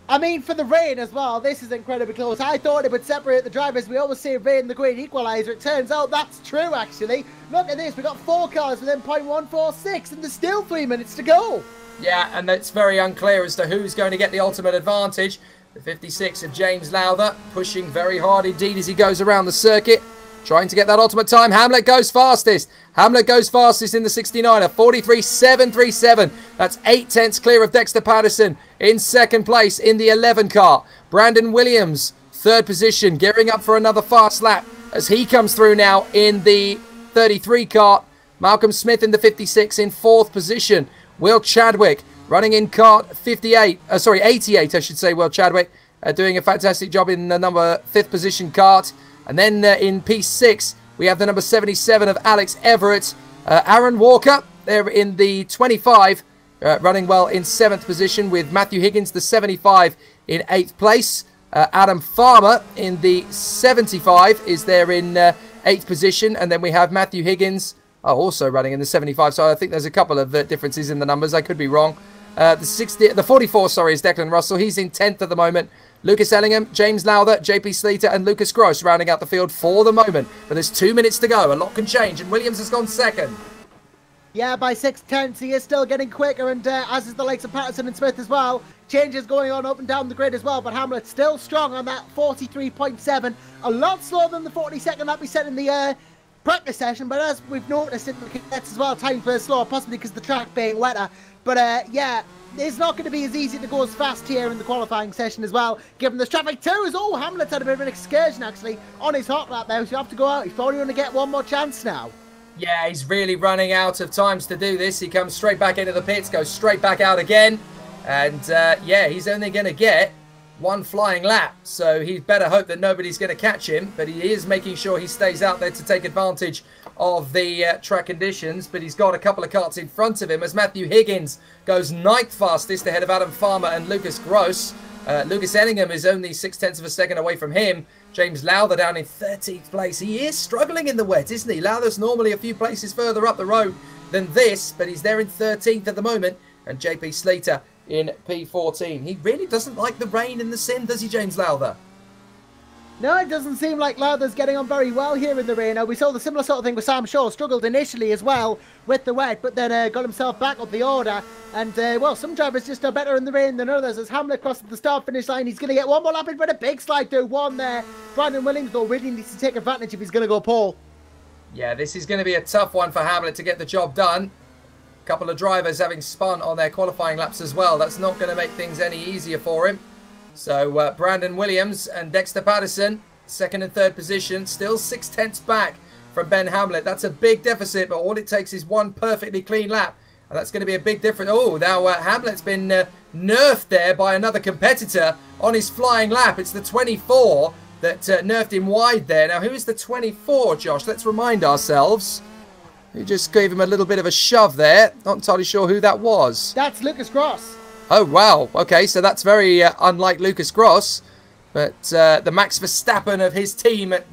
I mean, for the rain as well, this is incredibly close. I thought it would separate the drivers. We always say rain, the great equaliser. It turns out that's true, actually. Look at this. We've got 4 cars within 0.146, and there's still 3 minutes to go. Yeah, and it's very unclear as to who's going to get the ultimate advantage. The 56 of James Lowther pushing very hard indeed as he goes around the circuit, trying to get that ultimate time. Hamlet goes fastest. Hamlet goes fastest in the 69er, 43.737. That's 8 tenths clear of Dexter Patterson in second place in the 11 car. Brandon Williams, 3rd position, gearing up for another fast lap as he comes through now in the 33 car. Malcolm Smith in the 56 in 4th position. Will Chadwick running in kart 88, I should say. Will Chadwick doing a fantastic job in the number 5th position kart. And then in P6, we have the number 77 of Alex Everett. Aaron Walker there in the 25, running well in 7th position with Matthew Higgins, the 75, in 8th place. Adam Farmer in the 75 is there in 8th position. And then we have Matthew Higgins also running in the 75. So I think there's a couple of differences in the numbers. I could be wrong. The 44, is Declan Russell. He's in 10th at the moment. Lucas Ellingham, James Lowther, JP Slater and Lucas Gross rounding out the field for the moment. But there's 2 minutes to go. A lot can change and Williams has gone second. Yeah, by 6 tenths. He is still getting quicker, and as is the likes of Patterson and Smith as well. Changes going on up and down the grid as well, but Hamlet's still strong on that 43.7. A lot slower than the 42nd that we set in the practice session, but as we've noticed in the cadets as well, times were slower, possibly because the track being wetter. But yeah, it's not going to be as easy to go as fast here in the qualifying session as well, given there's traffic too. Oh, Hamlet's had a bit of an excursion actually on his hot lap there, so you have to go out. He's probably going to get one more chance now. Yeah, he's really running out of times to do this. He comes straight back into the pits, goes straight back out again, and yeah, he's only going to get 1 flying lap, so he better hope that nobody's going to catch him, but he is making sure he stays out there to take advantage of the track conditions. But he's got a couple of karts in front of him as Matthew Higgins goes 9th fastest ahead of Adam Farmer and Lucas Gross. Lucas Ellingham is only 6 tenths of a second away from him. James Lowther down in 13th place. He is struggling in the wet, isn't he? Lowther's normally a few places further up the road than this, but he's there in 13th at the moment. And JP Slater in P14. He really doesn't like the rain and the sim, does he, James Lowther? No, it doesn't seem like Lowther's getting on very well here in the rain. We saw the similar sort of thing with Sam Shaw. Struggled initially as well with the wet, but then got himself back up the order. And, well, some drivers just are better in the rain than others. As Hamlet crosses the start-finish line, he's going to get one more lap in for a big slide through one there. Brandon Williams, though, really needs to take advantage if he's going to go pole. Yeah, this is going to be a tough one for Hamlet to get the job done. A couple of drivers having spun on their qualifying laps as well. That's not going to make things any easier for him. So Brandon Williams and Dexter Patterson, second and third position, still 6/10 back from Ben Hamlet. That's a big deficit, but all it takes is one perfectly clean lap. And that's going to be a big difference. Oh, now Hamlet's been nerfed there by another competitor on his flying lap. It's the 24 that nerfed him wide there. Now, who is the 24, Josh? Let's remind ourselves. He just gave him a little bit of a shove there. Not entirely sure who that was. That's Lucas Gross. Oh, wow. Okay, so that's very unlike Lucas Gross. But the Max Verstappen of his team at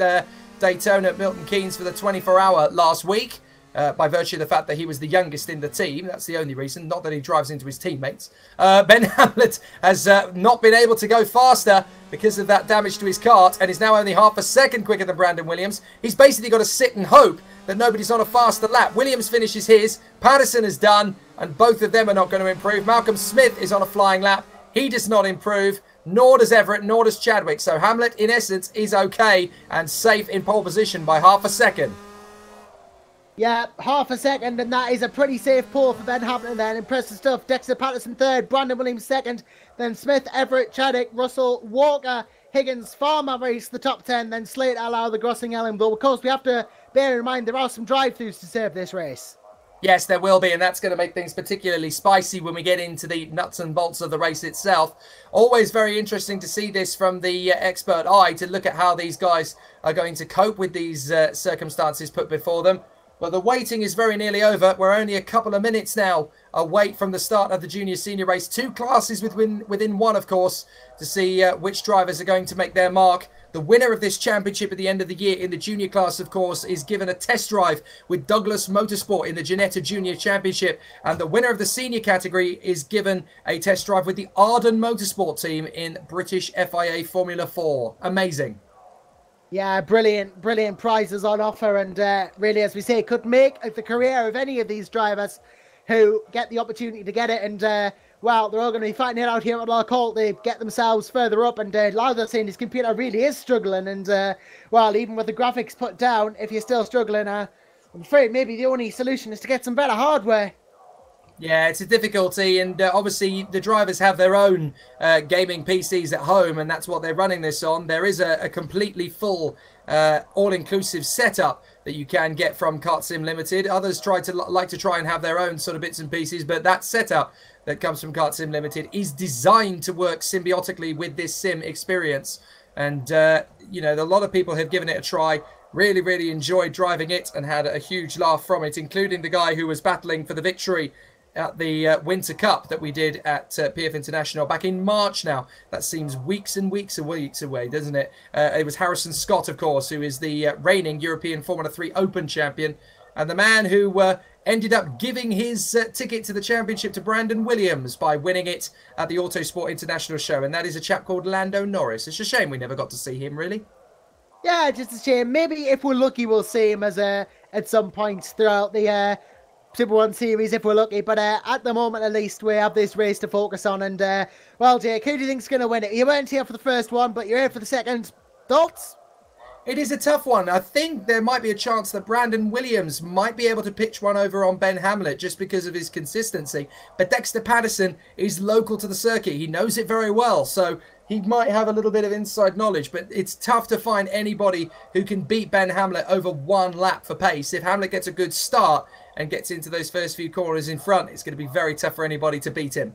Daytona at Milton Keynes for the 24-hour last week. By virtue of the fact that he was the youngest in the team. That's the only reason, not that he drives into his teammates. Ben Hamlet has not been able to go faster because of that damage to his kart and is now only half a second quicker than Brandon Williams. He's basically got to sit and hope that nobody's on a faster lap. Williams finishes his, Patterson is done, and both of them are not going to improve. Malcolm Smith is on a flying lap. He does not improve, nor does Everett, nor does Chadwick. So Hamlet, in essence, is okay and safe in pole position by half a second. Yeah, half a second, and that is a pretty safe pole for Ben Hamlet then. Impressive stuff. Dexter Patterson third, Brandon Williams second, then Smith, Everett, Chadwick, Russell, Walker, Higgins, Farmer race the top 10, then Slate, Allow, the Grossing, Ellen. But of course, we have to bear in mind there are some drive-throughs to serve this race. Yes, there will be, and that's going to make things particularly spicy when we get into the nuts and bolts of the race itself. Always very interesting to see this from the expert eye, to look at how these guys are going to cope with these circumstances put before them. Well, the waiting is very nearly over. We're only a couple of minutes now away from the start of the junior-senior race. Two classes within one, of course, to see which drivers are going to make their mark. The winner of this championship at the end of the year in the junior class, of course, is given a test drive with Douglas Motorsport in the Ginetta Junior Championship. And the winner of the senior category is given a test drive with the Arden Motorsport team in British FIA Formula 4. Amazing. Yeah, brilliant prizes on offer, and really, as we say, could make the career of any of these drivers who get the opportunity to get it. And well, they're all going to be fighting it out here at Larkhall to get themselves further up. And Lowther saying his computer really is struggling, and well, even with the graphics put down, if you're still struggling, I'm afraid maybe the only solution is to get some better hardware. Yeah, it's a difficulty, and obviously the drivers have their own gaming PCs at home, and that's what they're running this on. There is a completely full, all-inclusive setup that you can get from KartSim Limited. Others like to try and have their own sort of bits and pieces, but that setup that comes from KartSim Limited is designed to work symbiotically with this sim experience. And, you know, a lot of people have given it a try. Really enjoyed driving it and had a huge laugh from it, including the guy who was battling for the victory at the Winter Cup that we did at PF International back in March now. That seems weeks and weeks away, doesn't it? It was Harrison Scott, of course, who is the reigning European Formula 3 Open champion, and the man who ended up giving his ticket to the championship to Brandon Williams by winning it at the Autosport International show, and that is a chap called Lando Norris. It's a shame we never got to see him, really. Yeah, just a shame. Maybe if we're lucky, we'll see him as at some point throughout the Super 1 series if we're lucky, but at the moment at least we have this race to focus on. And well, Jake, who do you think's going to win it? You weren't here for the first one, but you're here for the second. Thoughts? It is a tough one. I think there might be a chance that Brandon Williams might be able to pitch one over on Ben Hamlet just because of his consistency. But Dexter Patterson is local to the circuit. He knows it very well, so he might have a little bit of inside knowledge, but it's tough to find anybody who can beat Ben Hamlet over one lap for pace. If Hamlet gets a good start and gets into those first few corners in front, it's going to be very tough for anybody to beat him.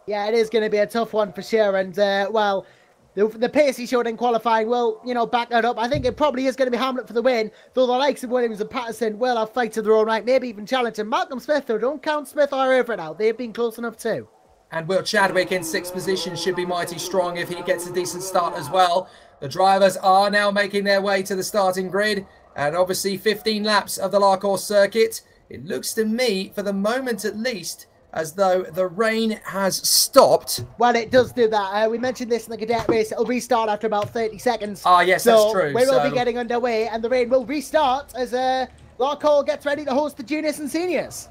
Yeah, it is going to be a tough one for sure. And, well, the pace he showed in qualifying will, you know, back that up. I think it probably is going to be Hamlet for the win, though the likes of Williams and Patterson will have fights of their own right, maybe even challenging. Malcolm Smith, though, don't count Smith or Everett out. They've been close enough too. And Will Chadwick in 6th position should be mighty strong if he gets a decent start as well. The drivers are now making their way to the starting grid. And obviously 15 laps of the Larkhall circuit. It looks to me, for the moment at least, as though the rain has stopped. Well, it does do that. We mentioned this in the Cadet race. It'll restart after about 30 seconds. Ah, yes, that's true. We will be getting underway, and the rain will restart as Larkhall gets ready to host the juniors and seniors.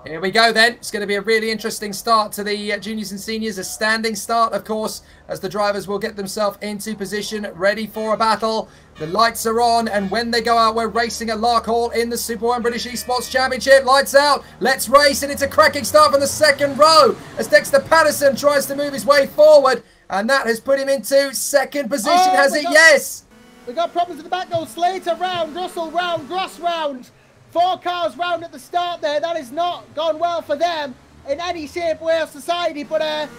Here we go then. It's going to be a really interesting start to the juniors and seniors. A standing start, of course, as the drivers will get themselves into position, ready for a battle. The lights are on, and when they go out, we're racing at Larkhall in the Super 1 British eSports Championship. Lights out. Let's race, and it's a cracking start from the second row as Dexter Patterson tries to move his way forward, and that has put him into second position, has it? Yes! We got problems at the back though. Slater round, Russell round, Gross round. 4 cars round at the start there. That has not gone well for them in any shape, way, or society. But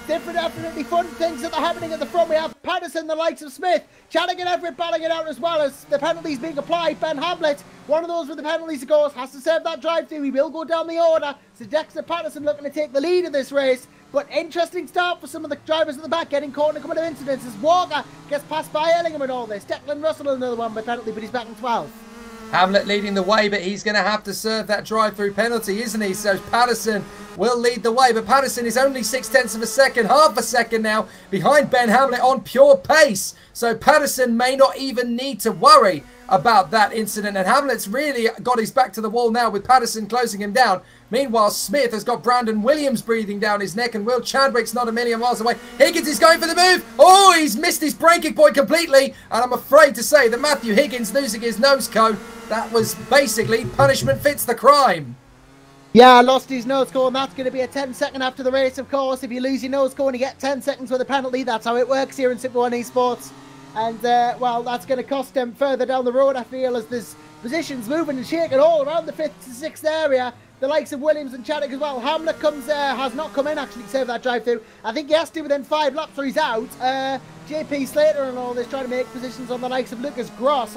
definitely fun things that are happening at the front. We have Patterson, the likes of Smith, Chadwick and Everett battling it out as well as the penalties being applied. Ben Hamlet, one of those with the penalties, of course, has to serve that drive-through. He will go down the order. So Dexter Patterson looking to take the lead in this race. But interesting start for some of the drivers at the back, getting caught in a couple of incidents as Walker gets passed by Ellingham and all this. Declan Russell another one by penalty, but he's back in 12th. Hamlet leading the way, but he's going to have to serve that drive-through penalty, isn't he? So Patterson will lead the way, but Patterson is only 0.6 of a second, half a second now, behind Ben Hamlet on pure pace. So Patterson may not even need to worry about that incident, and Hamlet's really got his back to the wall now with Patterson closing him down. Meanwhile, Smith has got Brandon Williams breathing down his neck, and Will Chadwick's not a million miles away. Higgins is going for the move. Oh, he's missed his braking point completely, and I'm afraid to say that Matthew Higgins losing his nose cone, that was basically punishment fits the crime. Yeah, lost his nose cone. That's going to be a 10-second after the race, of course. If you lose your nose cone, you get 10 seconds with a penalty. That's how it works here in Super 1 eSports. And, well, that's going to cost them further down the road, I feel, as there's positions moving and shaking all around the 5th to 6th area. The likes of Williams and Chadwick as well. Hamlet has not come in, actually, to save that drive-through. I think he has to within 5 laps or he's out. JP Slater and all this trying to make positions on the likes of Lucas Gross,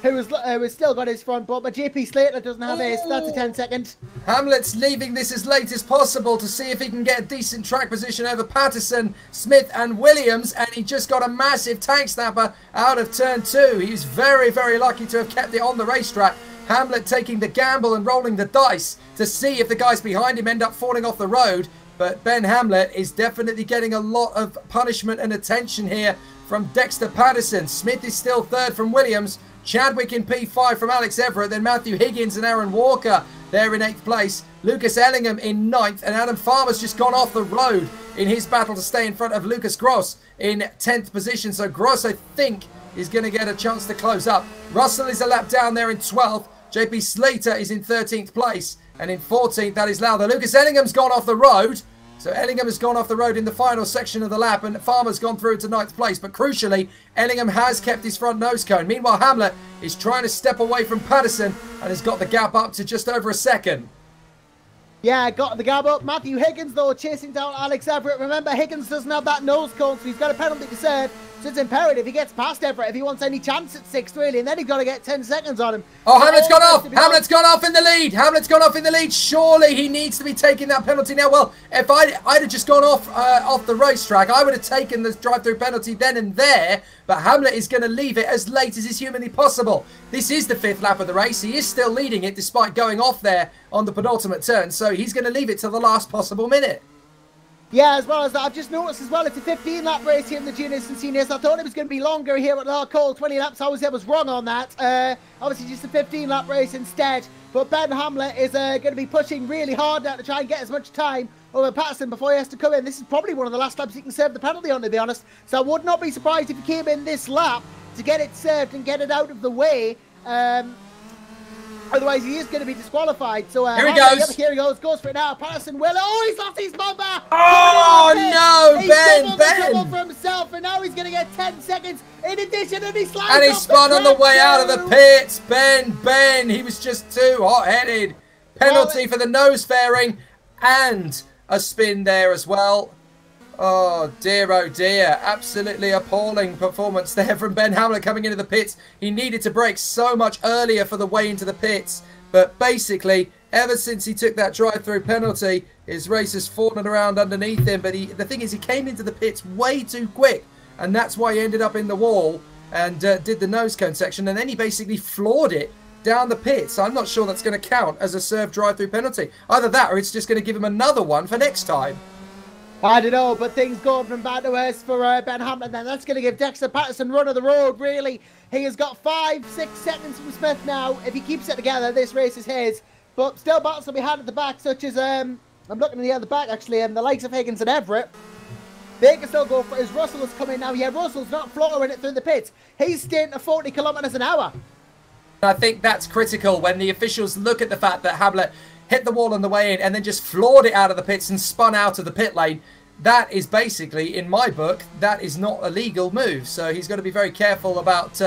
who has still got his front butt, but JP Slater doesn't have his. That's a 10-second. Hamlet's leaving this as late as possible to see if he can get a decent track position over Patterson, Smith and Williams, and he just got a massive tank snapper out of turn 2. He was very, very lucky to have kept it on the racetrack. Hamlet taking the gamble and rolling the dice to see if the guys behind him end up falling off the road. But Ben Hamlet is definitely getting a lot of punishment and attention here from Dexter Patterson. Smith is still 3rd from Williams. Chadwick in P5 from Alex Everett. Then Matthew Higgins and Aaron Walker there in 8th place. Lucas Ellingham in 9th. And Adam Farmer's just gone off the road in his battle to stay in front of Lucas Gross in 10th position. So Gross, I think, is going to get a chance to close up. Russell is a lap down there in 12th. JP Slater is in 13th place. And in 14th, that is Lowther. Lucas Ellingham's gone off the road. So Ellingham has gone off the road in the final section of the lap, and Farmer's gone through to 9th place. But crucially, Ellingham has kept his front nose cone. Meanwhile, Hamlet is trying to step away from Patterson and has got the gap up to just over a second. Yeah, got the gap up. Matthew Higgins, though, chasing down Alex Everett. Remember, Higgins doesn't have that nose cone, so he's got a penalty to serve. So it's imperative he gets past Everett if he wants any chance at 6th, really. And then he's got to get 10 seconds on him. Oh, Hamlet's gone off. Hamlet's gone off in the lead. Hamlet's gone off in the lead. Surely he needs to be taking that penalty now. Well, if I'd have just gone off the racetrack, I would have taken the drive-through penalty then and there. But Hamlet is going to leave it as late as is humanly possible. This is the 5th lap of the race. He is still leading it despite going off there on the penultimate turn. So he's going to leave it to the last possible minute. Yeah, as well as that, I've just noticed as well, it's a 15-lap race here in the juniors and seniors. I thought it was going to be longer here at Larkhall, 20 laps. I was wrong on that. Obviously, just a 15-lap race instead. But Ben Hamlet is going to be pushing really hard now to try and get as much time over Patterson before he has to come in. This is probably one of the last laps he can serve the penalty on, to be honest. So I would not be surprised if he came in this lap to get it served and get it out of the way. Otherwise, he is going to be disqualified. So here he goes. Yep, here he goes. Goes for it now. Patterson will. Oh, he's lost his bumper. Oh, no, Ben. For himself, and now he's going to get 10 seconds in addition, and he slides. And he spun on the way out of the pits. Ben. He was just too hot-headed. Penalty for the nose fairing and a spin there as well. Oh dear, absolutely appalling performance there from Ben Hamlet coming into the pits. He needed to brake so much earlier for the way into the pits, but basically ever since he took that drive-through penalty, his race has fallen around underneath him. But the thing is, he came into the pits way too quick, and that's why he ended up in the wall and did the nose cone section, and then he basically floored it down the pits. I'm not sure that's going to count as a serve drive-through penalty. Either that or it's just going to give him another one for next time. I don't know, but things going from bad to worse for Ben Hamlet. Then that's going to give Dexter Patterson run of the road, really. He has got 5-6 seconds from Smith now. If he keeps it together, this race is his. But still battles to be had at the back, such as, I'm looking at the other back, actually, the likes of Higgins and Everett. They can still go for it as Russell has come in now. Yeah, Russell's not fluttering it through the pits. He's staying at 40 kilometres an hour. I think that's critical when the officials look at the fact that Hamlet hit the wall on the way in and then just floored it out of the pits and spun out of the pit lane. That is basically, in my book, that is not a legal move. So he's got to be very careful about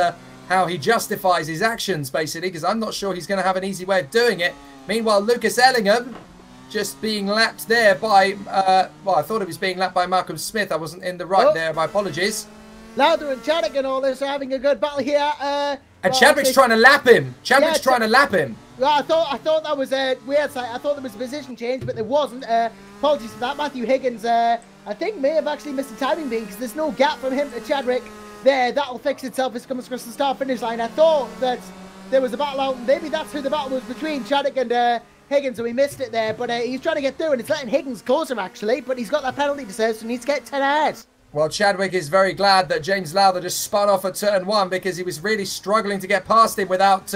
how he justifies his actions, basically, because I'm not sure he's going to have an easy way of doing it. Meanwhile, Lucas Ellingham just being lapped there by, well, I thought it was being lapped by Malcolm Smith. I wasn't in the right there. My apologies. Lauder and Chadwick and all this are having a good battle here. And Chadwick's trying to lap him. Chadwick's trying to lap him. Well, I thought that was a weird sight. I thought there was a position change, but there wasn't. Apologies for that. Matthew Higgins, I think, may have actually missed the timing beat because there's no gap from him to Chadwick there. That'll fix itself as it comes across the start-finish line. I thought that there was a battle out. Maybe that's who the battle was between Chadwick and Higgins, and we missed it there. But he's trying to get through, and it's letting Higgins closer, actually. But he's got that penalty to serve, so he needs to get 10 ahead. Well, Chadwick is very glad that James Lowther just spun off at turn 1 because he was really struggling to get past him without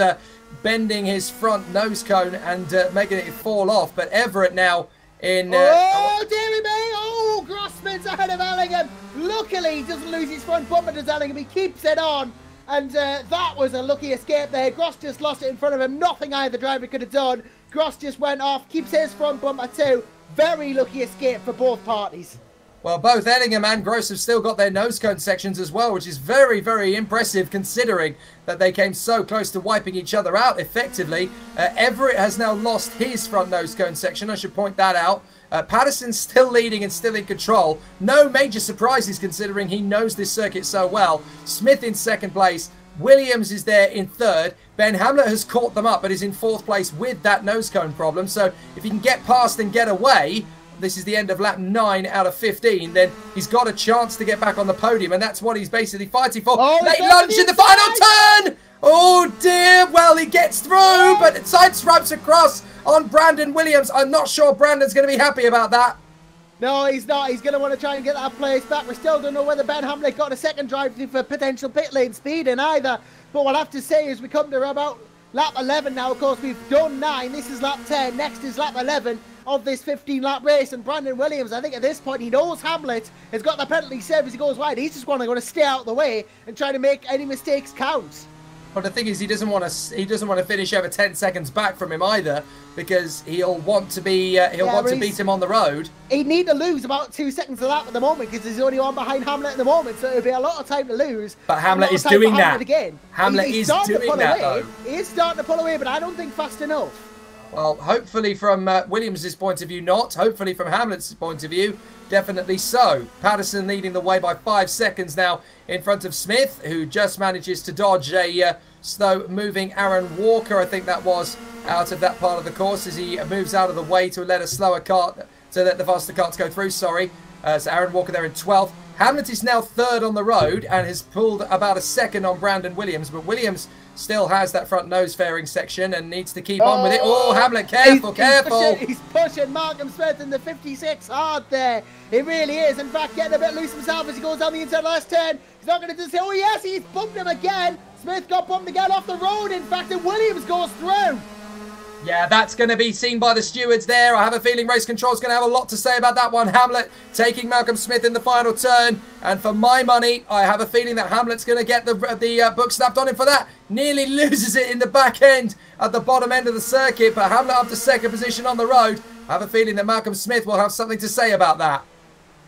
bending his front nose cone and making it fall off. But Everett now in... oh, dearie me! Oh, Grossman's ahead of Ellingham. Luckily, he doesn't lose his front bumper to Ellingham. He keeps it on. And that was a lucky escape there. Gross just lost it in front of him. Nothing either driver could have done. Gross just went off, keeps his front bumper too. Very lucky escape for both parties. Well, both Ellingham and Gross have still got their nose cone sections as well, which is very, very impressive considering that they came so close to wiping each other out effectively. Everett has now lost his front nose cone section. I should point that out. Patterson's still leading and still in control. No major surprises considering he knows this circuit so well. Smith in second place. Williams is there in third. Ben Hamlet has caught them up but is in fourth place with that nose cone problem. So if he can get past and get away... This is the end of lap 9 out of 15. Then he's got a chance to get back on the podium, and that's what he's basically fighting for. Oh, late lunch in the final turn! Oh, dear. Well, he gets through, but it sideswipes across on Brandon Williams. I'm not sure Brandon's going to be happy about that. No, he's not. He's going to want to try and get that place back. We still don't know whether Ben Hamlet got a second drive for potential pit lane speed in either. But what I have to say is we come to about lap 11 now. Of course, we've done 9. This is lap 10. Next is lap 11. Of this 15-lap race, and Brandon Williams, I think at this point he knows Hamlet has got the penalty serve as he goes wide. He's just going to stay out of the way and try to make any mistakes count. Well, the thing is, he doesn't want to finish over 10 seconds back from him either, because he'll want to be beat him on the road. He'd need to lose about 2 seconds a lap at the moment because he's only on behind Hamlet at the moment, so it'll be a lot of time to lose. But Hamlet is doing that. Hamlet is doing that though. He is starting to pull away, but I don't think fast enough. Well, hopefully from Williams' point of view, not. Hopefully from Hamlet's point of view, definitely so. Patterson leading the way by 5 seconds now in front of Smith, who just manages to dodge a slow-moving Aaron Walker, I think that was, out of that part of the course as he moves out of the way to let a slower kart, to let the faster karts go through, sorry. So Aaron Walker there in 12th. Hamlet is now third on the road and has pulled about a second on Brandon Williams, but Williams still has that front nose fairing section and needs to keep on with it. Oh, Hamlet, careful, careful. He's pushing Malcolm Smith in the 56 hard there. He really is. In fact, getting a bit loose himself as he goes down the inside last turn. He's not going to just say, oh yes, he's bumped him again. Smith got bumped again off the road, in fact, and Williams goes through. Yeah, that's going to be seen by the stewards there. I have a feeling race control's going to have a lot to say about that one. Hamlet taking Malcolm Smith in the final turn. And for my money, I have a feeling that Hamlet's going to get the book snapped on him for that. Nearly loses it in the back end at the bottom end of the circuit. But Hamlet up to second position on the road. I have a feeling that Malcolm Smith will have something to say about that.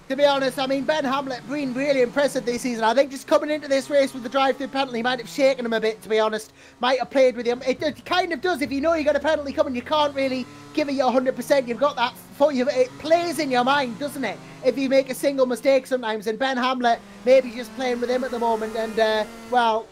To be honest, I mean, Ben Hamlet been really impressive this season. I think just coming into this race with the drive-through penalty might have shaken him a bit, to be honest. Might have played with him. It kind of does. If you know you got a penalty coming, you can't really give it your 100%. You've got that for you. It plays in your mind, doesn't it? If you make a single mistake sometimes. And Ben Hamlet maybe just playing with him at the moment. And, well,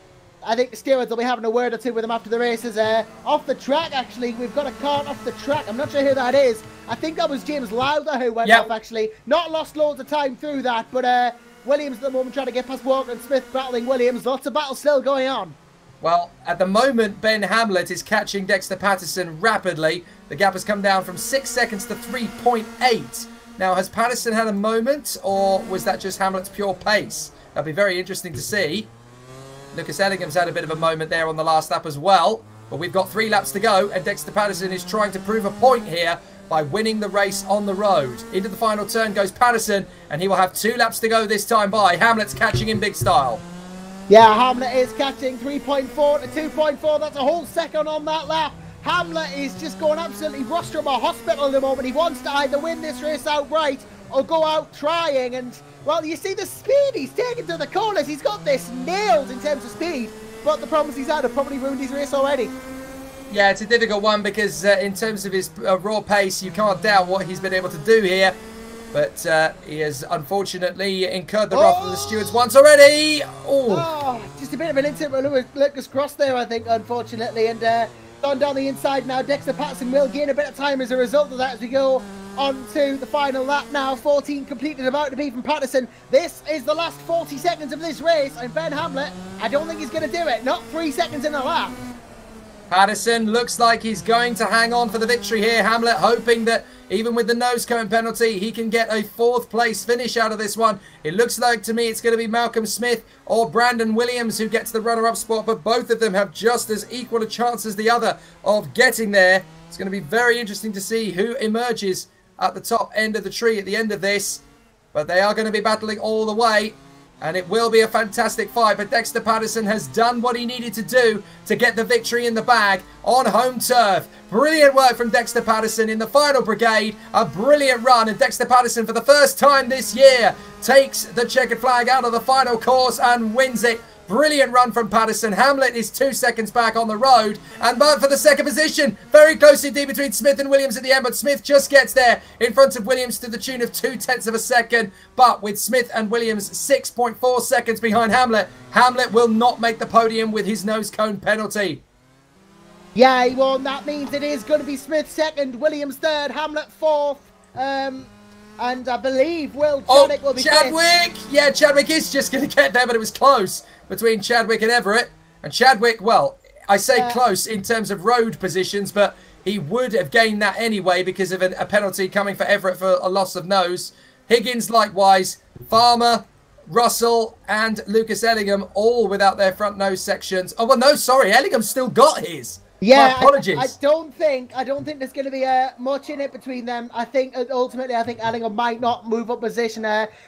I think the stewards will be having a word or two with him after the race. Is off the track, actually. We've got a kart off the track. I'm not sure who that is. I think that was James Lowther who went off, actually. Not lost loads of time through that, but Williams at the moment trying to get past Walker and Smith battling Williams. Lots of battles still going on. Well, at the moment, Ben Hamlet is catching Dexter Patterson rapidly. The gap has come down from 6 seconds to 3.8. Now, has Patterson had a moment, or was that just Hamlet's pure pace? That'll be very interesting to see. Lucas Ellingham's had a bit of a moment there on the last lap as well. But we've got 3 laps to go, and Dexter Patterson is trying to prove a point here by winning the race on the road. Into the final turn goes Patterson, and he will have 2 laps to go this time by. Hamlet's catching in big style. Yeah, Hamlet is catching 3.4 to 2.4. That's a whole second on that lap. Hamlet is just going absolutely rostrum or hospital at the moment. He wants to either win this race outright or go out trying. And, well, you see the speed he's taking to the corners. He's got this nailed in terms of speed. But the problems he's had have probably ruined his race already. Yeah, it's a difficult one because in terms of his raw pace, you can't doubt what he's been able to do here. But he has unfortunately incurred the wrath of the stewards once already. Oh, just a bit of an incident with Lucas Cross there, I think, unfortunately. And gone down the inside now. Dexter Patterson will gain a bit of time as a result of that as we go on to the final lap now. 14 completed, about to be from Patterson. This is the last 40 seconds of this race. And Ben Hamlet, I don't think he's going to do it. Not 3 seconds in a lap. Patterson looks like he's going to hang on for the victory here. Hamlet hoping that even with the nose cone penalty, he can get a 4th place finish out of this one. It looks like to me it's going to be Malcolm Smith or Brandon Williams who gets the runner-up spot, but both of them have just as equal a chance as the other of getting there. It's going to be very interesting to see who emerges at the top end of the tree at the end of this, but they are going to be battling all the way. And it will be a fantastic fight, but Dexter Patterson has done what he needed to do to get the victory in the bag on home turf. Brilliant work from Dexter Patterson in the final brigade. A brilliant run, and Dexter Patterson for the first time this year takes the checkered flag out of the final course and wins it. Brilliant run from Patterson. Hamlet is 2 seconds back on the road. And but for the second position, very close indeed between Smith and Williams at the end. But Smith just gets there in front of Williams to the tune of 0.2 of a second. But with Smith and Williams 6.4 seconds behind Hamlet, Hamlet will not make the podium with his nose cone penalty. Yeah, he won. That means it is going to be Smith second, Williams third, Hamlet fourth. And I believe Chadwick will be Chadwick! fifth. Yeah, Chadwick is just going to get there, but it was close between Chadwick and Everett. And Chadwick, well, I say close in terms of road positions, but he would have gained that anyway because of a penalty coming for Everett for a loss of nose. Higgins likewise, Farmer, Russell and Lucas Ellingham all without their front nose sections. Oh, well, no, sorry, Ellingham's still got his. Yeah, my apologies. I don't think there's going to be much in it between them. I think ultimately, Ellingham might not move up position.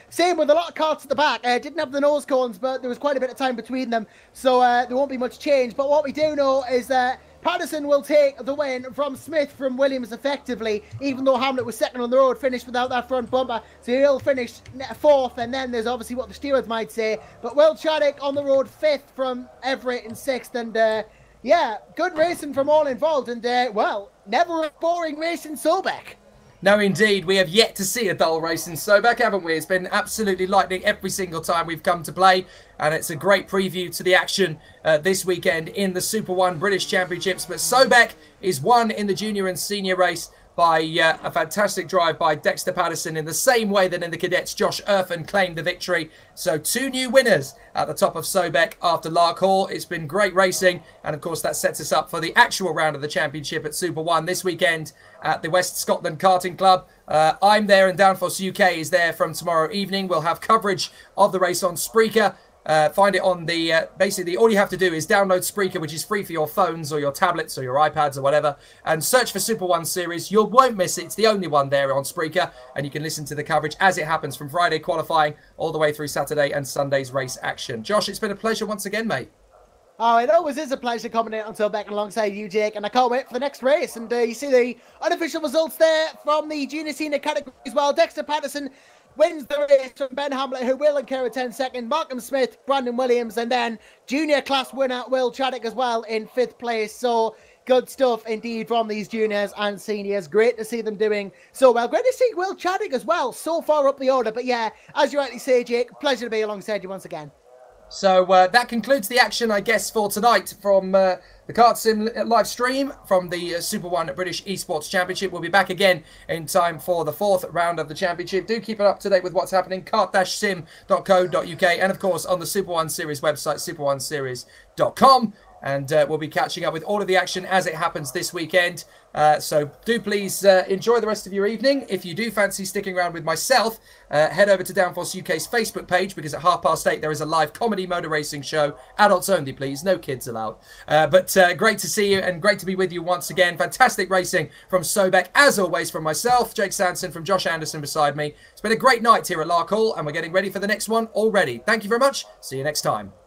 Same with a lot of carts at the back. Didn't have the nose cones, but there was quite a bit of time between them, so there won't be much change. But what we do know is that Patterson will take the win from Smith from Williams effectively, even though Hamlet was second on the road, finished without that front bumper. So he'll finish fourth, and then there's obviously what the stewards might say. But Will Chadwick on the road fifth from Everett in sixth, and yeah, good racing from all involved, and well, never a boring race in SoBEC. No, indeed. We have yet to see a dull race in SoBEC, haven't we? It's been absolutely lightning every single time we've come to play. And it's a great preview to the action this weekend in the Super 1 British Championships. But SoBEC is won in the junior and senior race by a fantastic drive by Dexter Patterson in the same way that in the cadets, Josh Erfan claimed the victory. So 2 new winners at the top of SoBEC after Larkhall. It's been great racing. And of course, that sets us up for the actual round of the championship at Super 1 this weekend at the West Scotland Karting Club. I'm there and Downforce UK is there from tomorrow evening. We'll have coverage of the race on Spreaker. Find it on the, basically all you have to do is download Spreaker, which is free for your phones or your tablets or your iPads or whatever, and search for Super 1 Series. You won't miss it. It's the only one there on Spreaker, and you can listen to the coverage as it happens from Friday qualifying all the way through Saturday and Sunday's race action. Josh, it's been a pleasure once again, mate. Oh, it always is a pleasure coming in on SoBEC alongside you, Jake, and I can't wait for the next race. And you see the unofficial results there from the junior senior category as well. Dexter Patterson wins the race from Ben Hamlet, who will incur a 10-second. Malcolm Smith, Brandon Williams, and then junior class winner Will Chadwick as well in 5th place. So good stuff indeed from these juniors and seniors. Great to see them doing so well. Great to see Will Chadwick as well, so far up the order. But yeah, as you rightly say, Jake, pleasure to be alongside you once again. So that concludes the action, I guess, for tonight from the KartSim live stream from the Super 1 British eSports Championship. We'll be back again in time for the 4th round of the championship. Do keep it up to date with what's happening, kart-sim.co.uk, and of course on the Super 1 Series website, super1series.com. and we'll be catching up with all of the action as it happens this weekend. So do please enjoy the rest of your evening. If you do fancy sticking around with myself, head over to Downforce UK's Facebook page, because at 8:30 there is a live comedy motor racing show. Adults only, please. No kids allowed. But great to see you and great to be with you once again. Fantastic racing from SoBEC, as always, from myself, Jake Sanson, from Josh Anderson beside me. It's been a great night here at Larkhall, and we're getting ready for the next one already. Thank you very much. See you next time.